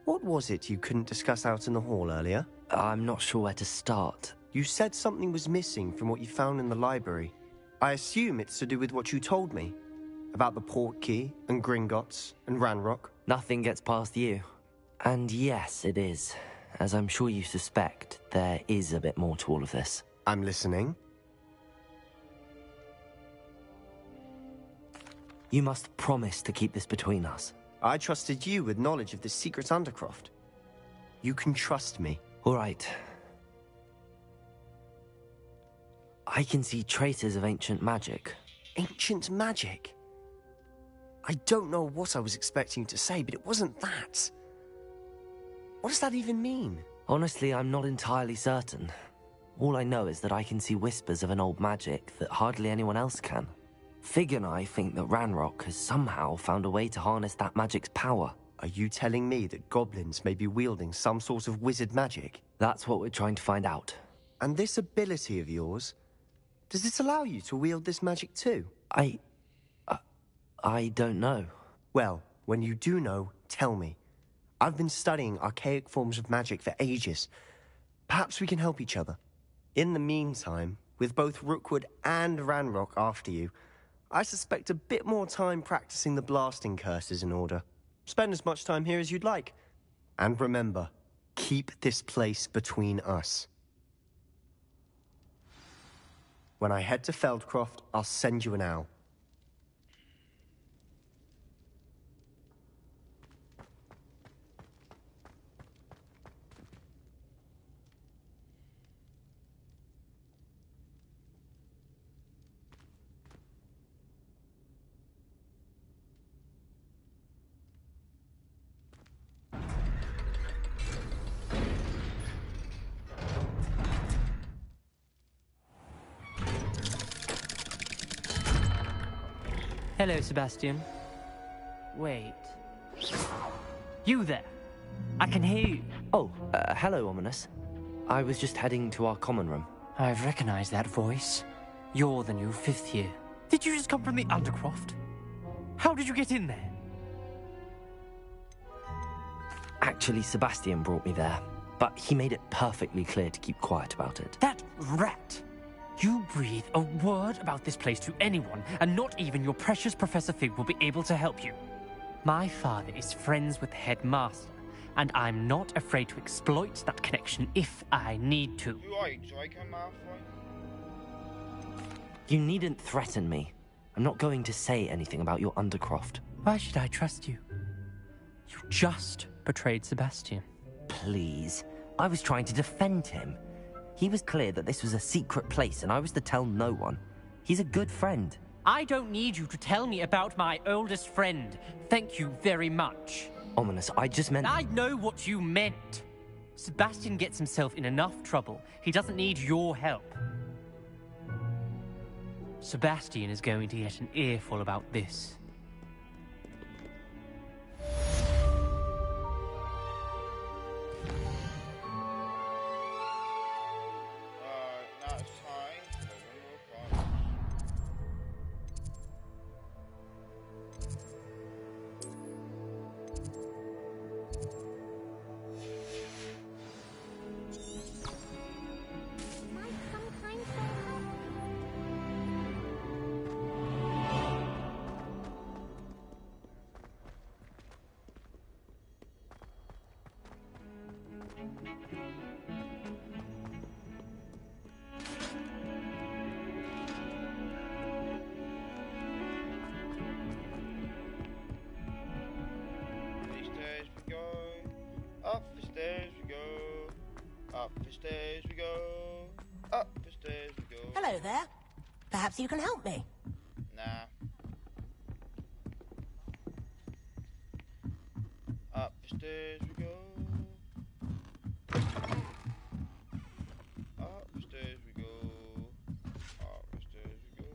O: What was it you couldn't discuss out in the hall earlier?
C: I'm not sure where to start.
O: You said something was missing from what you found in the library. I assume it's to do with what you told me. About the port key, and Gringotts, and Ranrock.
C: Nothing gets past you. And yes, it is. As I'm sure you suspect, there is a bit more to all of this.
O: I'm listening.
C: You must promise to keep this between us.
O: I trusted you with knowledge of the secret Undercroft. You can trust me.
C: All right. I can see traces of ancient magic.
O: Ancient magic? I don't know what I was expecting you to say, but it wasn't that. What does that even mean?
C: Honestly, I'm not entirely certain. All I know is that I can see whispers of an old magic that hardly anyone else can. Fig and I think that Ranrock has somehow found a way to harness that magic's power.
O: Are you telling me that goblins may be wielding some sort of wizard magic?
C: That's what we're trying to find out.
O: And this ability of yours, does it allow you to wield this magic too?
C: I don't know.
O: Well, when you do know, tell me. I've been studying archaic forms of magic for ages. Perhaps we can help each other. In the meantime, with both Rookwood and Ranrock after you, I suspect a bit more time practicing the blasting curse is in order. Spend as much time here as you'd like. And remember, keep this place between us. When I head to Feldcroft, I'll send you an owl.
R: Hello, Sebastian. Wait. You there! I can hear you.
C: Oh, hello, Ominous. I was just heading to our common room.
R: I've recognized that voice. You're the new 5th year. Did you just come from the Undercroft? How did you get in there?
C: Actually, Sebastian brought me there, but he made it perfectly clear to keep quiet about it.
R: That rat! You breathe a word about this place to anyone, and not even your precious Professor Fig will be able to help you. My father is friends with the headmaster, and I'm not afraid to exploit that connection if I need to.
A: Who are you, Draco Malfoy?
C: You needn't threaten me. I'm not going to say anything about your Undercroft.
R: Why should I trust you? You just betrayed Sebastian.
C: Please. I was trying to defend him. He was clear that this was a secret place, and I was to tell no one. He's a good friend.
R: I don't need you to tell me about my oldest friend. Thank you very much.
C: Ominous, I just meant...
R: I know what you meant. Sebastian gets himself in enough trouble. He doesn't need your help. Sebastian is going to get an earful about this.
A: Up the stairs we go. Up the stairs we go. Up the stairs we go.
L: Hello there. Perhaps you can help me.
A: Nah. Up the stairs we go. Up the stairs we go. Up the stairs we go.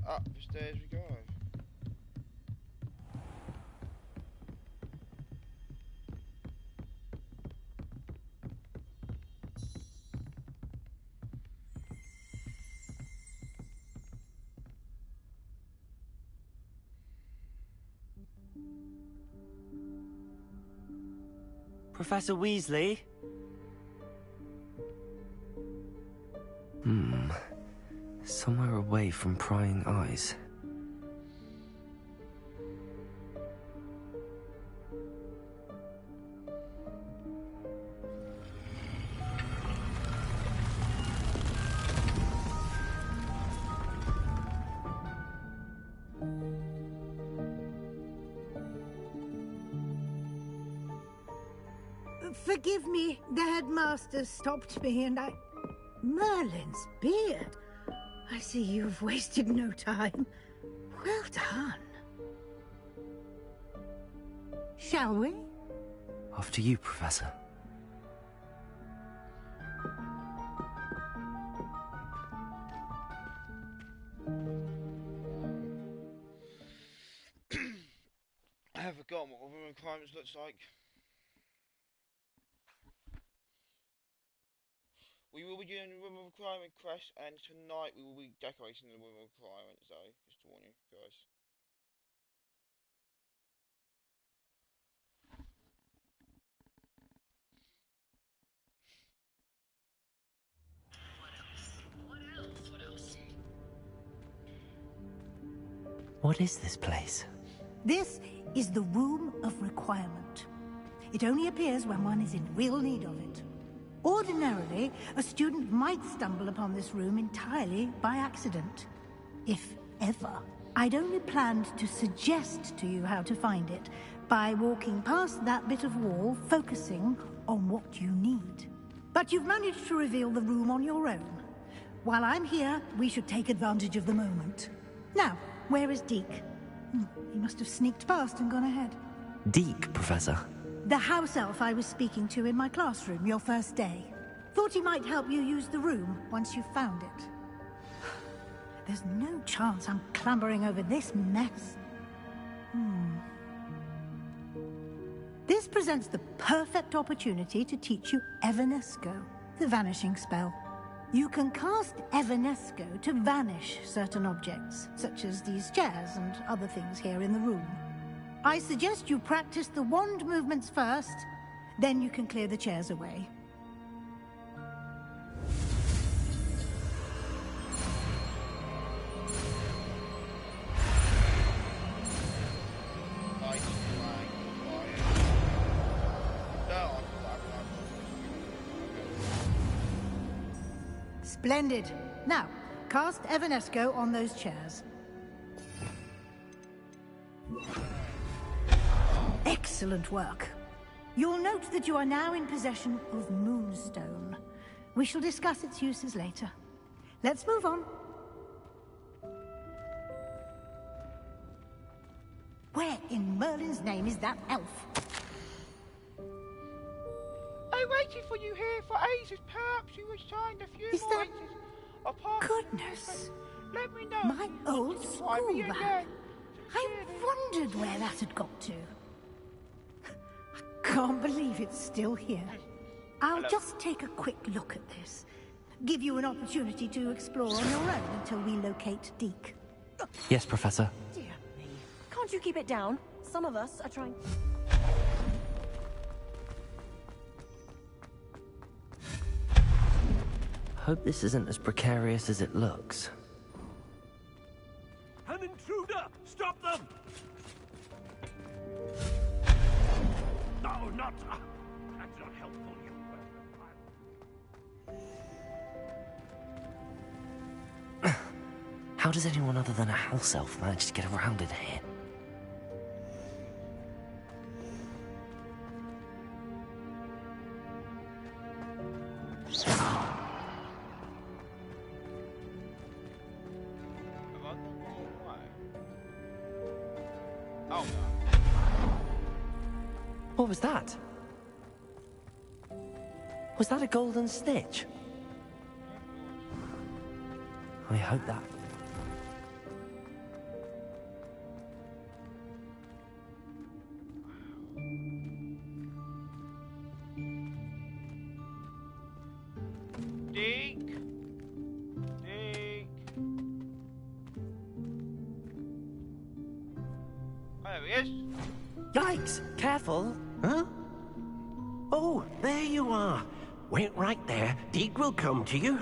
A: Up the stairs we go.
C: Professor Weasley? Somewhere away from prying eyes.
P: Forgive me, the headmaster stopped me and I... Merlin's beard. I see you've wasted no time. Well done. Shall we?
C: After you, Professor.
A: I have forgotten what room requirements looks like. We will be doing the room of requirement quest, and tonight we will be decorating the room of requirements, though, just to warn you guys.
C: What is this place?
P: This is the room of requirement. It only appears when one is in real need of it. Ordinarily, a student might stumble upon this room entirely by accident. If ever. I'd only planned to suggest to you how to find it by walking past that bit of wall, focusing on what you need. But you've managed to reveal the room on your own. While I'm here, we should take advantage of the moment. Now, where is Deke? He must have sneaked past and gone ahead.
C: Deke, Professor.
P: The house elf I was speaking to in my classroom your first day. Thought he might help you use the room once you've found it. There's no chance I'm clambering over this mess. This presents the perfect opportunity to teach you Evanesco, the vanishing spell. You can cast Evanesco to vanish certain objects, such as these chairs and other things here in the room. I suggest you practice the wand movements first, then you can clear the chairs away. Splendid. Now, cast Evanesco on those chairs. Excellent work. You'll note that you are now in possession of Moonstone. We shall discuss its uses later. Let's move on. Where in Merlin's name is that elf?
A: I waited for you here for ages. Perhaps you assigned a few more aces apart.
P: Goodness.
A: Let me know.
P: My old school bag. I wondered where that had got to. I can't believe it's still here. I'll just take a quick look at this. Give you an opportunity to explore on your own until we locate Deke.
C: Yes, Professor.
B: Dear me. Can't you keep it down? Some of us are trying...
C: Hope this isn't as precarious as it looks.
D: An intruder! Stop them! No, not... that's not helpful, you...
C: How does anyone other than a house elf manage to get around in here? What was that? Was that a golden snitch? I hope that...
A: Deke! Deke! Oh, there he is.
C: Yikes! Careful! Huh? Oh,
E: there you are. Wait right there. Deke will come to you.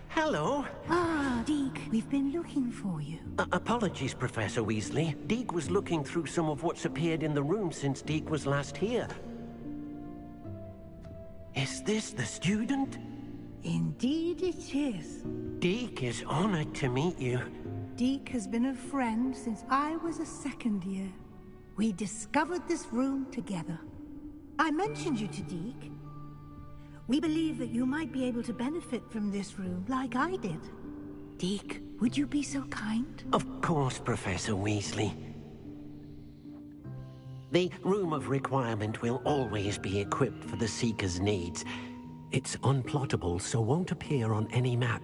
E: Hello.
P: Ah, Deke, we've been looking for you.
E: Apologies, Professor Weasley. Deke was looking through some of what's appeared in the room since Deke was last here. Is this the student?
P: Indeed it is.
E: Deke is honored to meet you.
P: Deke has been a friend since I was a second year. We discovered this room together. I mentioned you to Deke. We believe that you might be able to benefit from this room like I did. Deke, would you be so kind?
E: Of course, Professor Weasley. The Room of Requirement will always be equipped for the Seeker's needs. It's unplottable, so won't appear on any map.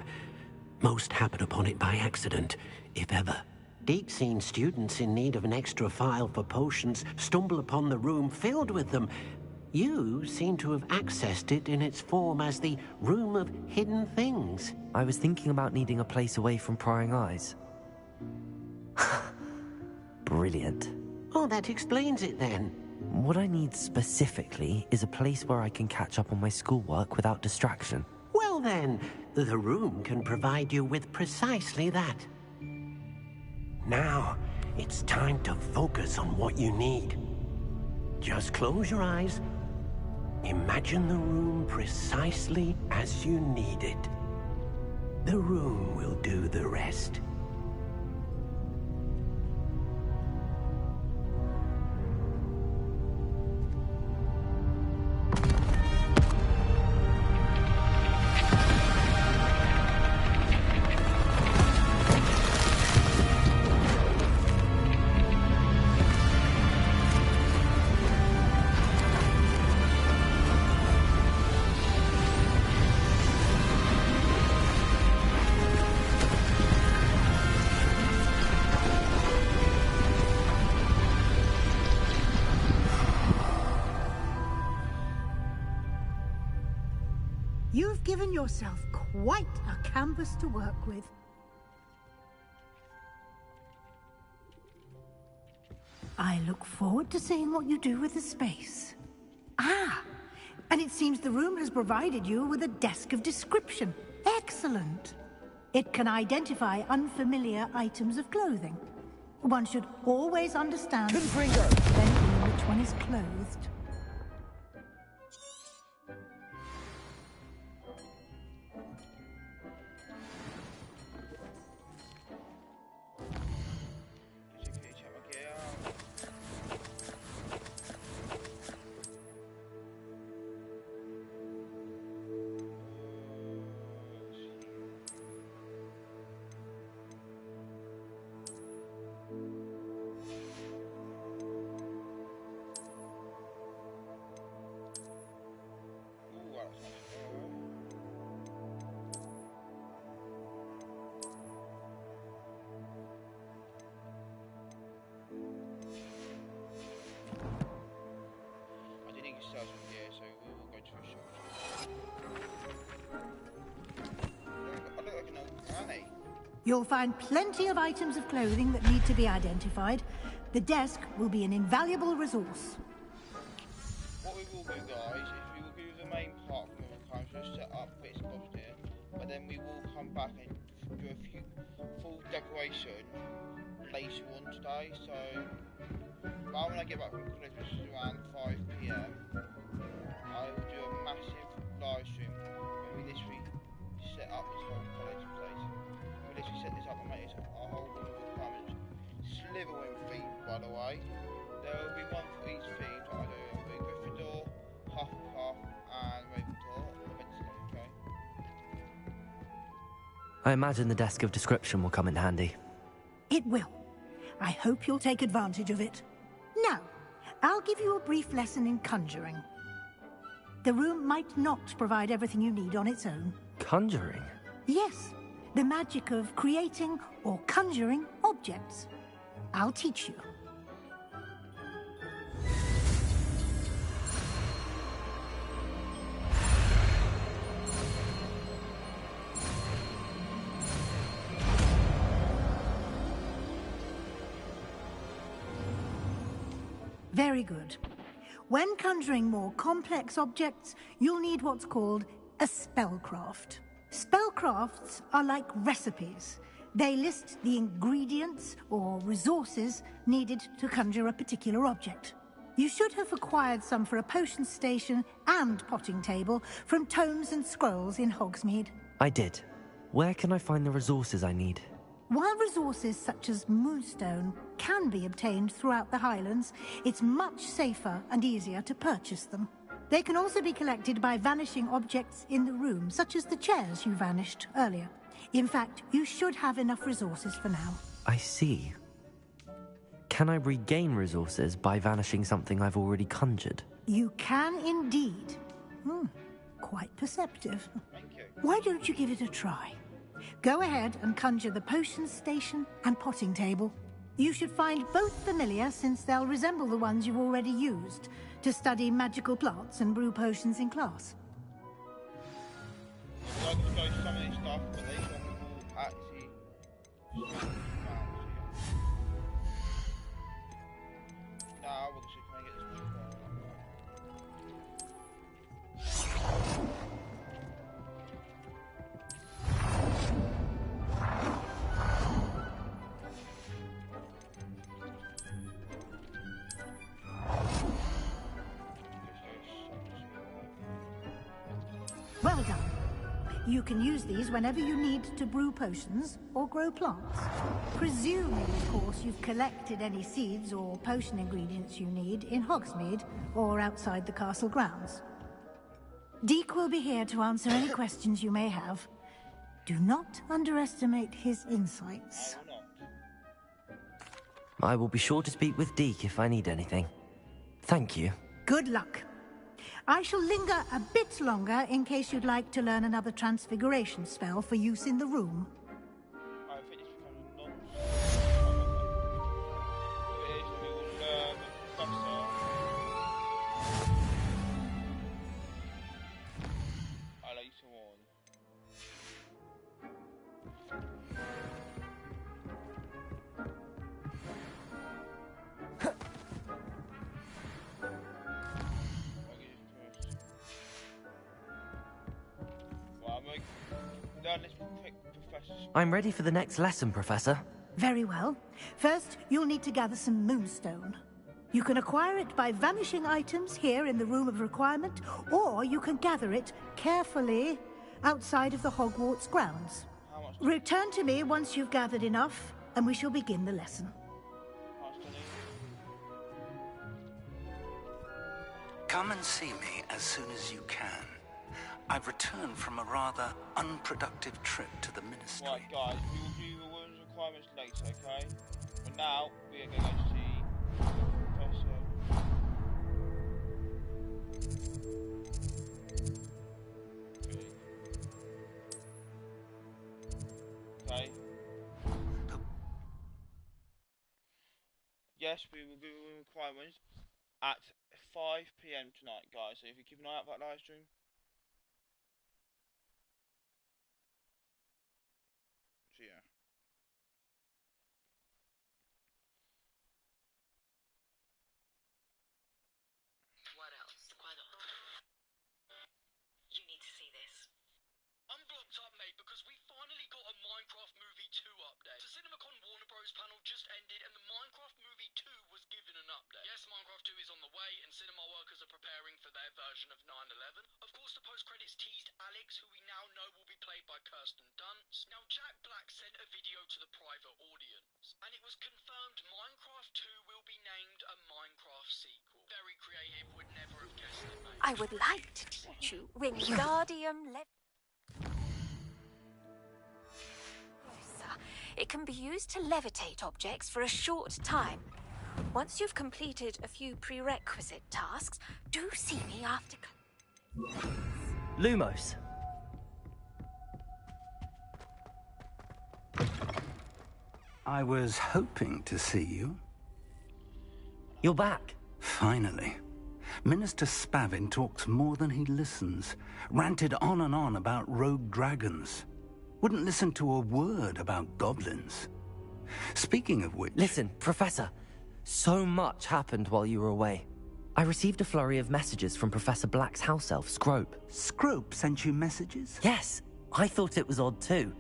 E: Most happen upon it by accident, if ever. Deke's seen students in need of an extra file for potions stumble upon the room filled with them. You seem to have accessed it in its form as the Room of Hidden Things.
C: I was thinking about needing a place away from prying eyes. Brilliant.
E: Oh, that explains it then.
C: What I need specifically is a place where I can catch up on my schoolwork without distraction.
E: Well then, the room can provide you with precisely that. Now, it's time to focus on what you need. Just close your eyes. Imagine the room precisely as you need it. The room will do the rest.
P: You've given yourself quite a canvas to work with. I look forward to seeing what you do with the space. Ah, and it seems the room has provided you with a desk of description. Excellent. It can identify unfamiliar items of clothing. One should always understand then which one is clothed. You'll find plenty of items of clothing that need to be identified. The desk will be an invaluable resource.
A: What we will do, guys, is we will do the main part from the time, so set up bits and bobs here, but then we will come back and do a few full decoration later on today. So, when I get back from college, which is around 5 PM, I will do a massive live stream where we literally set up this whole college place. We literally set this up and make it our whole room of requirements. Slytherin theme, by the way. There will be one for each theme. So I do it will be Gryffindor, Hufflepuff, and Ravenclaw. Okay.
C: I imagine the desk of description will come in handy.
P: It will. I hope you'll take advantage of it. Now, I'll give you a brief lesson in conjuring. The room might not provide everything you need on its own.
C: Conjuring?
P: Yes, the magic of creating or conjuring objects. I'll teach you. Very good. When conjuring more complex objects, you'll need what's called a spellcraft. Spellcrafts are like recipes. They list the ingredients or resources needed to conjure a particular object. You should have acquired some for a potion station and potting table from tomes and scrolls in Hogsmeade.
C: I did. Where can I find the resources I need?
P: While resources such as moonstone can be obtained throughout the Highlands, it's much safer and easier to purchase them. They can also be collected by vanishing objects in the room, such as the chairs you vanished earlier. In fact, you should have enough resources for now.
C: I see. Can I regain resources by vanishing something I've already conjured?
P: You can indeed. Quite perceptive. Why don't you give it a try? Go ahead and conjure the potion station and potting table. You should find both familiar, since they'll resemble the ones you've already used to study magical plants and brew potions in class. Well done. You can use these whenever you need to brew potions or grow plants. Presuming, of course, you've collected any seeds or potion ingredients you need in Hogsmeade or outside the castle grounds. Deek will be here to answer any questions you may have. Do not underestimate his insights.
C: I will be sure to speak with Deek if I need anything. Thank you.
P: Good luck. I shall linger a bit longer in case you'd like to learn another transfiguration spell for use in the room.
C: I'm ready for the next lesson, Professor.
P: Very well. First, you'll need to gather some moonstone. You can acquire it by vanishing items here in the Room of Requirement, or you can gather it carefully outside of the Hogwarts grounds. Return to me once you've gathered enough, and we shall begin the lesson.
S: Come and see me as soon as you can. I've returned from a rather unproductive trip to the Ministry.
A: Right, guys, we will do the Rooms Requirements later, okay? But now, we are going to see Professor. Okay. Yes, we will do the Room Requirements at 5 PM tonight, guys. So if you keep an eye out for that live stream. Yeah.
J: What else? You need to see this.
F: I'm blocked up, mate, because we finally got a Minecraft Movie 2 update. The CinemaCon Warner Bros. Panel just ended, and the Minecraft Movie 2 was given an update. Yes, Minecraft 2 is on the way, and cinema workers are preparing for their version of 9/11. Of course, the post-credits teased Alex, who we now know will be played by Kirsten Dunst. Now, Jack Black sent a video to the private audience, and it was confirmed Minecraft 2 will be named a Minecraft sequel. Very creative, would never have guessed it, mate.
B: I would like to teach you Wingardium Leviosa. It can be used to levitate objects for a short time. Once you've completed a few prerequisite tasks, do see me after.
C: Lumos.
S: I was hoping to see you.
C: You're back.
S: Finally. Minister Spavin talks more than he listens. Ranted on and on about rogue dragons. Wouldn't listen to a word about goblins. Speaking of which...
C: Listen, Professor. So much happened while you were away. I received a flurry of messages from Professor Black's house elf, Scrope.
S: Scrope sent you messages?
C: Yes, I thought it was odd too.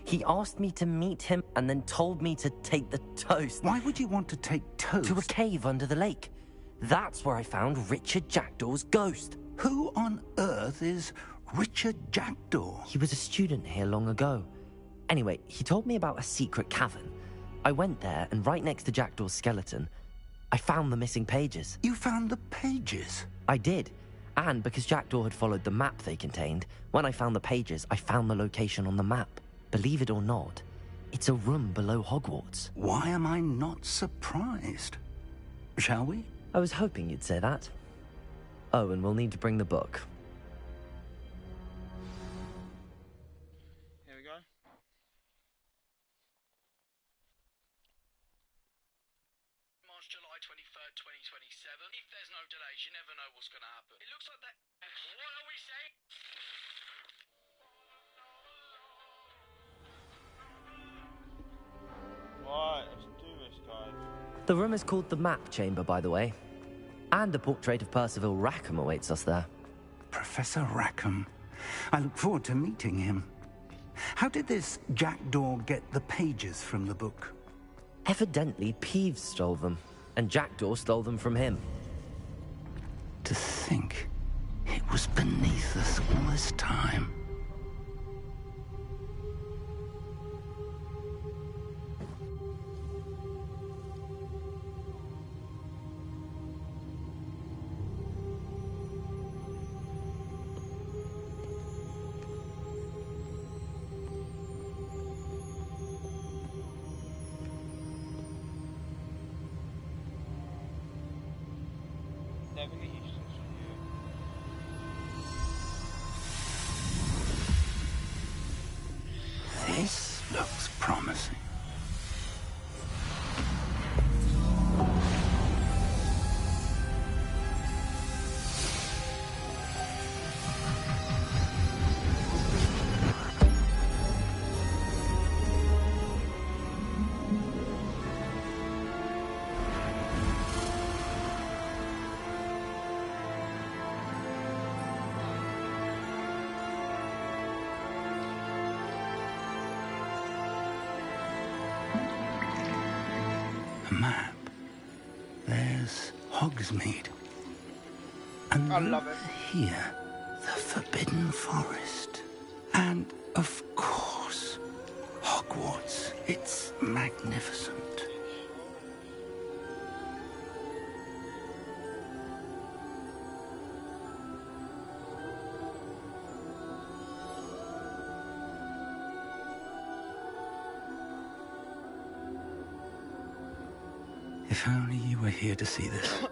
C: He asked me to meet him and then told me to take the toast.
S: Why would you want to take toast?
C: To a cave under the lake. That's where I found Richard Jackdaw's ghost.
S: Who on earth is Richard Jackdaw?
C: He was a student here long ago. Anyway, he told me about a secret cavern. I went there, and right next to Jackdaw's skeleton, I found the missing pages.
S: You found the pages?
C: I did. And because Jackdaw had followed the map they contained, when I found the pages, I found the location on the map. Believe it or not, it's a room below Hogwarts.
S: Why am I not surprised? Shall we?
C: I was hoping you'd say that. Oh, and we'll need to bring the book.
A: Here we go.
F: March, July 23rd, 2027. If there's no delays, you never know what's going to happen. It looks like that... What are we saying?
A: Right, let's do this, guys.
C: The room is called the Map Chamber, by the way. And a portrait of Percival Rackham awaits us there.
S: Professor Rackham. I look forward to meeting him. How did this Jackdaw get the pages from the book?
C: Evidently, Peeves stole them, and Jackdaw stole them from him.
S: To think it was beneath us all this time.
A: Never get used to this with you.
S: This looks promising. Map. There's Hogsmeade. And
A: I love it.
S: Here, the Forbidden Forest. And, of course, Hogwarts. It's magnificent. If only you were here to see this.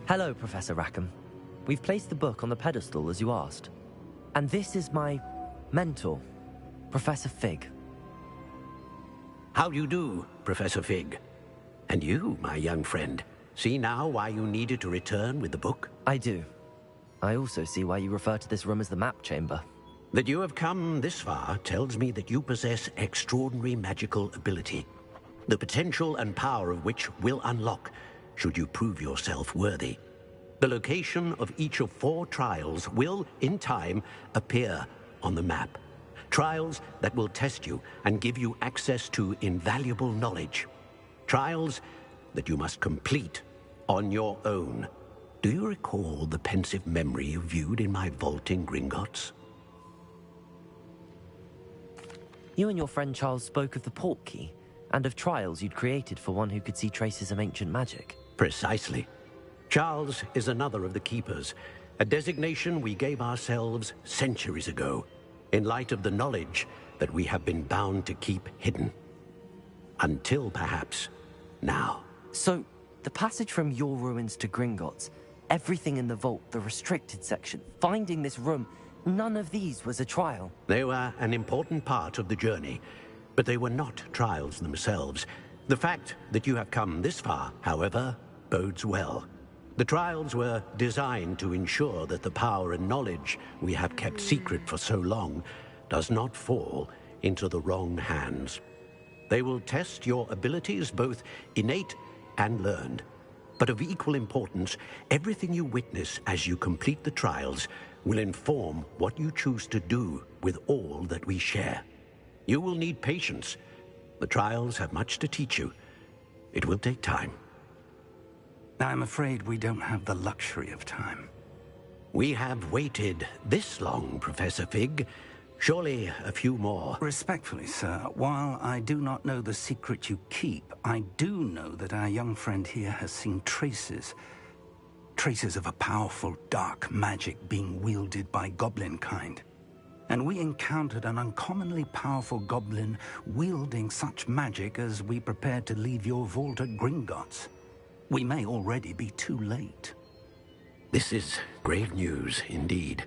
C: Hello, Professor Rackham. We've placed the book on the pedestal as you asked. And this is my mentor, Professor Fig.
E: How do you do, Professor Fig? And you, my young friend, see now why you needed to return with the book?
C: I do. I also see why you refer to this room as the Map Chamber.
E: That you have come this far tells me that you possess extraordinary magical ability, the potential and power of which will unlock should you prove yourself worthy. The location of each of 4 trials will, in time, appear on the map. Trials that will test you and give you access to invaluable knowledge. Trials that you must complete on your own. Do you recall the pensive memory you viewed in my vault in Gringotts?
C: You and your friend Charles spoke of the Portkey, and of trials you'd created for one who could see traces of ancient magic.
E: Precisely. Charles is another of the Keepers, a designation we gave ourselves centuries ago, in light of the knowledge that we have been bound to keep hidden. Until, perhaps, now.
C: So, the passage from your ruins to Gringotts, everything in the vault, the restricted section, finding this room, none of these was a trial.
E: They were an important part of the journey, but they were not trials themselves. The fact that you have come this far, however, bodes well. The trials were designed to ensure that the power and knowledge we have kept secret for so long does not fall into the wrong hands. They will test your abilities, both innate and learned. But of equal importance, everything you witness as you complete the trials will inform what you choose to do with all that we share. You will need patience. The trials have much to teach you. It will take time.
S: I'm afraid we don't have the luxury of time.
E: We have waited this long, Professor Fig. Surely a few more.
S: Respectfully, sir, while I do not know the secret you keep, I do know that our young friend here has seen traces of a powerful dark magic being wielded by goblin kind. And we encountered an uncommonly powerful goblin wielding such magic as we prepared to leave your vault at Gringotts. We may already be too late.
E: This is grave news indeed.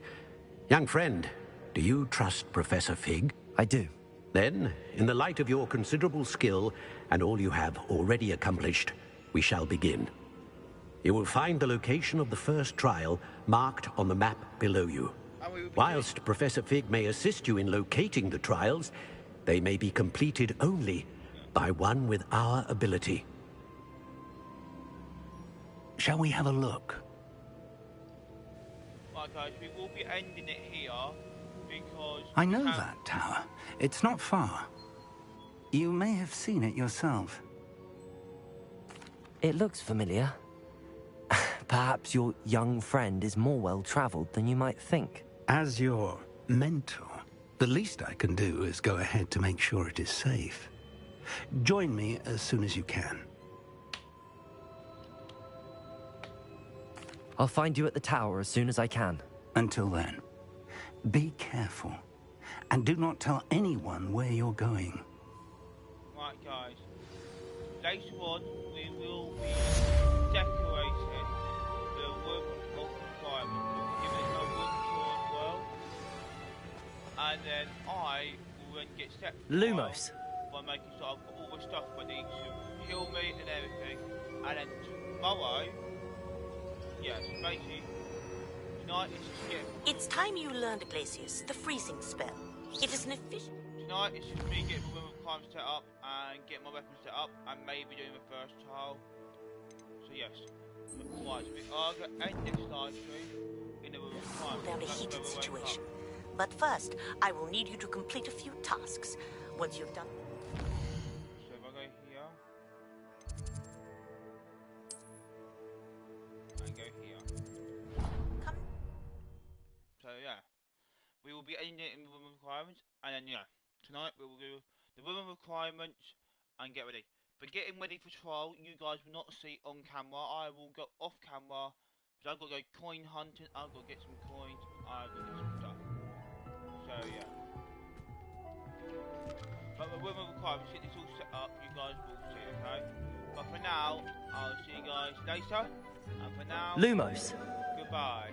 E: Young friend, do you trust Professor Fig?
C: I do.
E: Then, in the light of your considerable skill and all you have already accomplished, we shall begin. You will find the location of the first trial marked on the map below you. Whilst Professor Fig may assist you in locating the trials, they may be completed only by one with our ability.
S: Shall we have a look?
A: Right guys, we will be ending it here because...
S: I know that tower. It's not far. You may have seen it yourself.
C: It looks familiar. Perhaps your young friend is more well-traveled than you might think.
S: As your mentor, the least I can do is go ahead to make sure it is safe. Join me as soon as you can.
C: I'll find you at the tower as soon as I can.
S: Until then, be careful. And do not tell anyone where you're going.
A: Right guys, later on we will be decorating the room of requirement. We'll be giving it a room tour as well. And then I will then get set
C: Lumos.
A: by making sure I've got all the stuff ready to heal me and everything. And then tomorrow, yes, basically, tonight is just getting...
L: It's time you learned, Glacius, the freezing spell. It is an efficient...
A: Tonight it's just me getting my room of crime set up and getting my weapons set up and maybe doing the first trial. So yes, right, so we are going to end this live stream in the room of crime.
L: Down a heated situation. But first, I will need you to complete a few tasks. Once you've done...
A: So if I go here... and go here.
L: Come.
A: So yeah, we will be ending it in the room of requirements, and then yeah, tonight we will do the room of requirements and get ready. For getting ready for trial, you guys will not see on camera. I will go off camera, because I've got to go coin hunting, I've got to get some coins, I've got to get some stuff. So yeah. But the room of requirements, get this all set up, you guys will see, okay? But for now, I'll see you guys later, and for now...
C: Lumos.
A: Goodbye.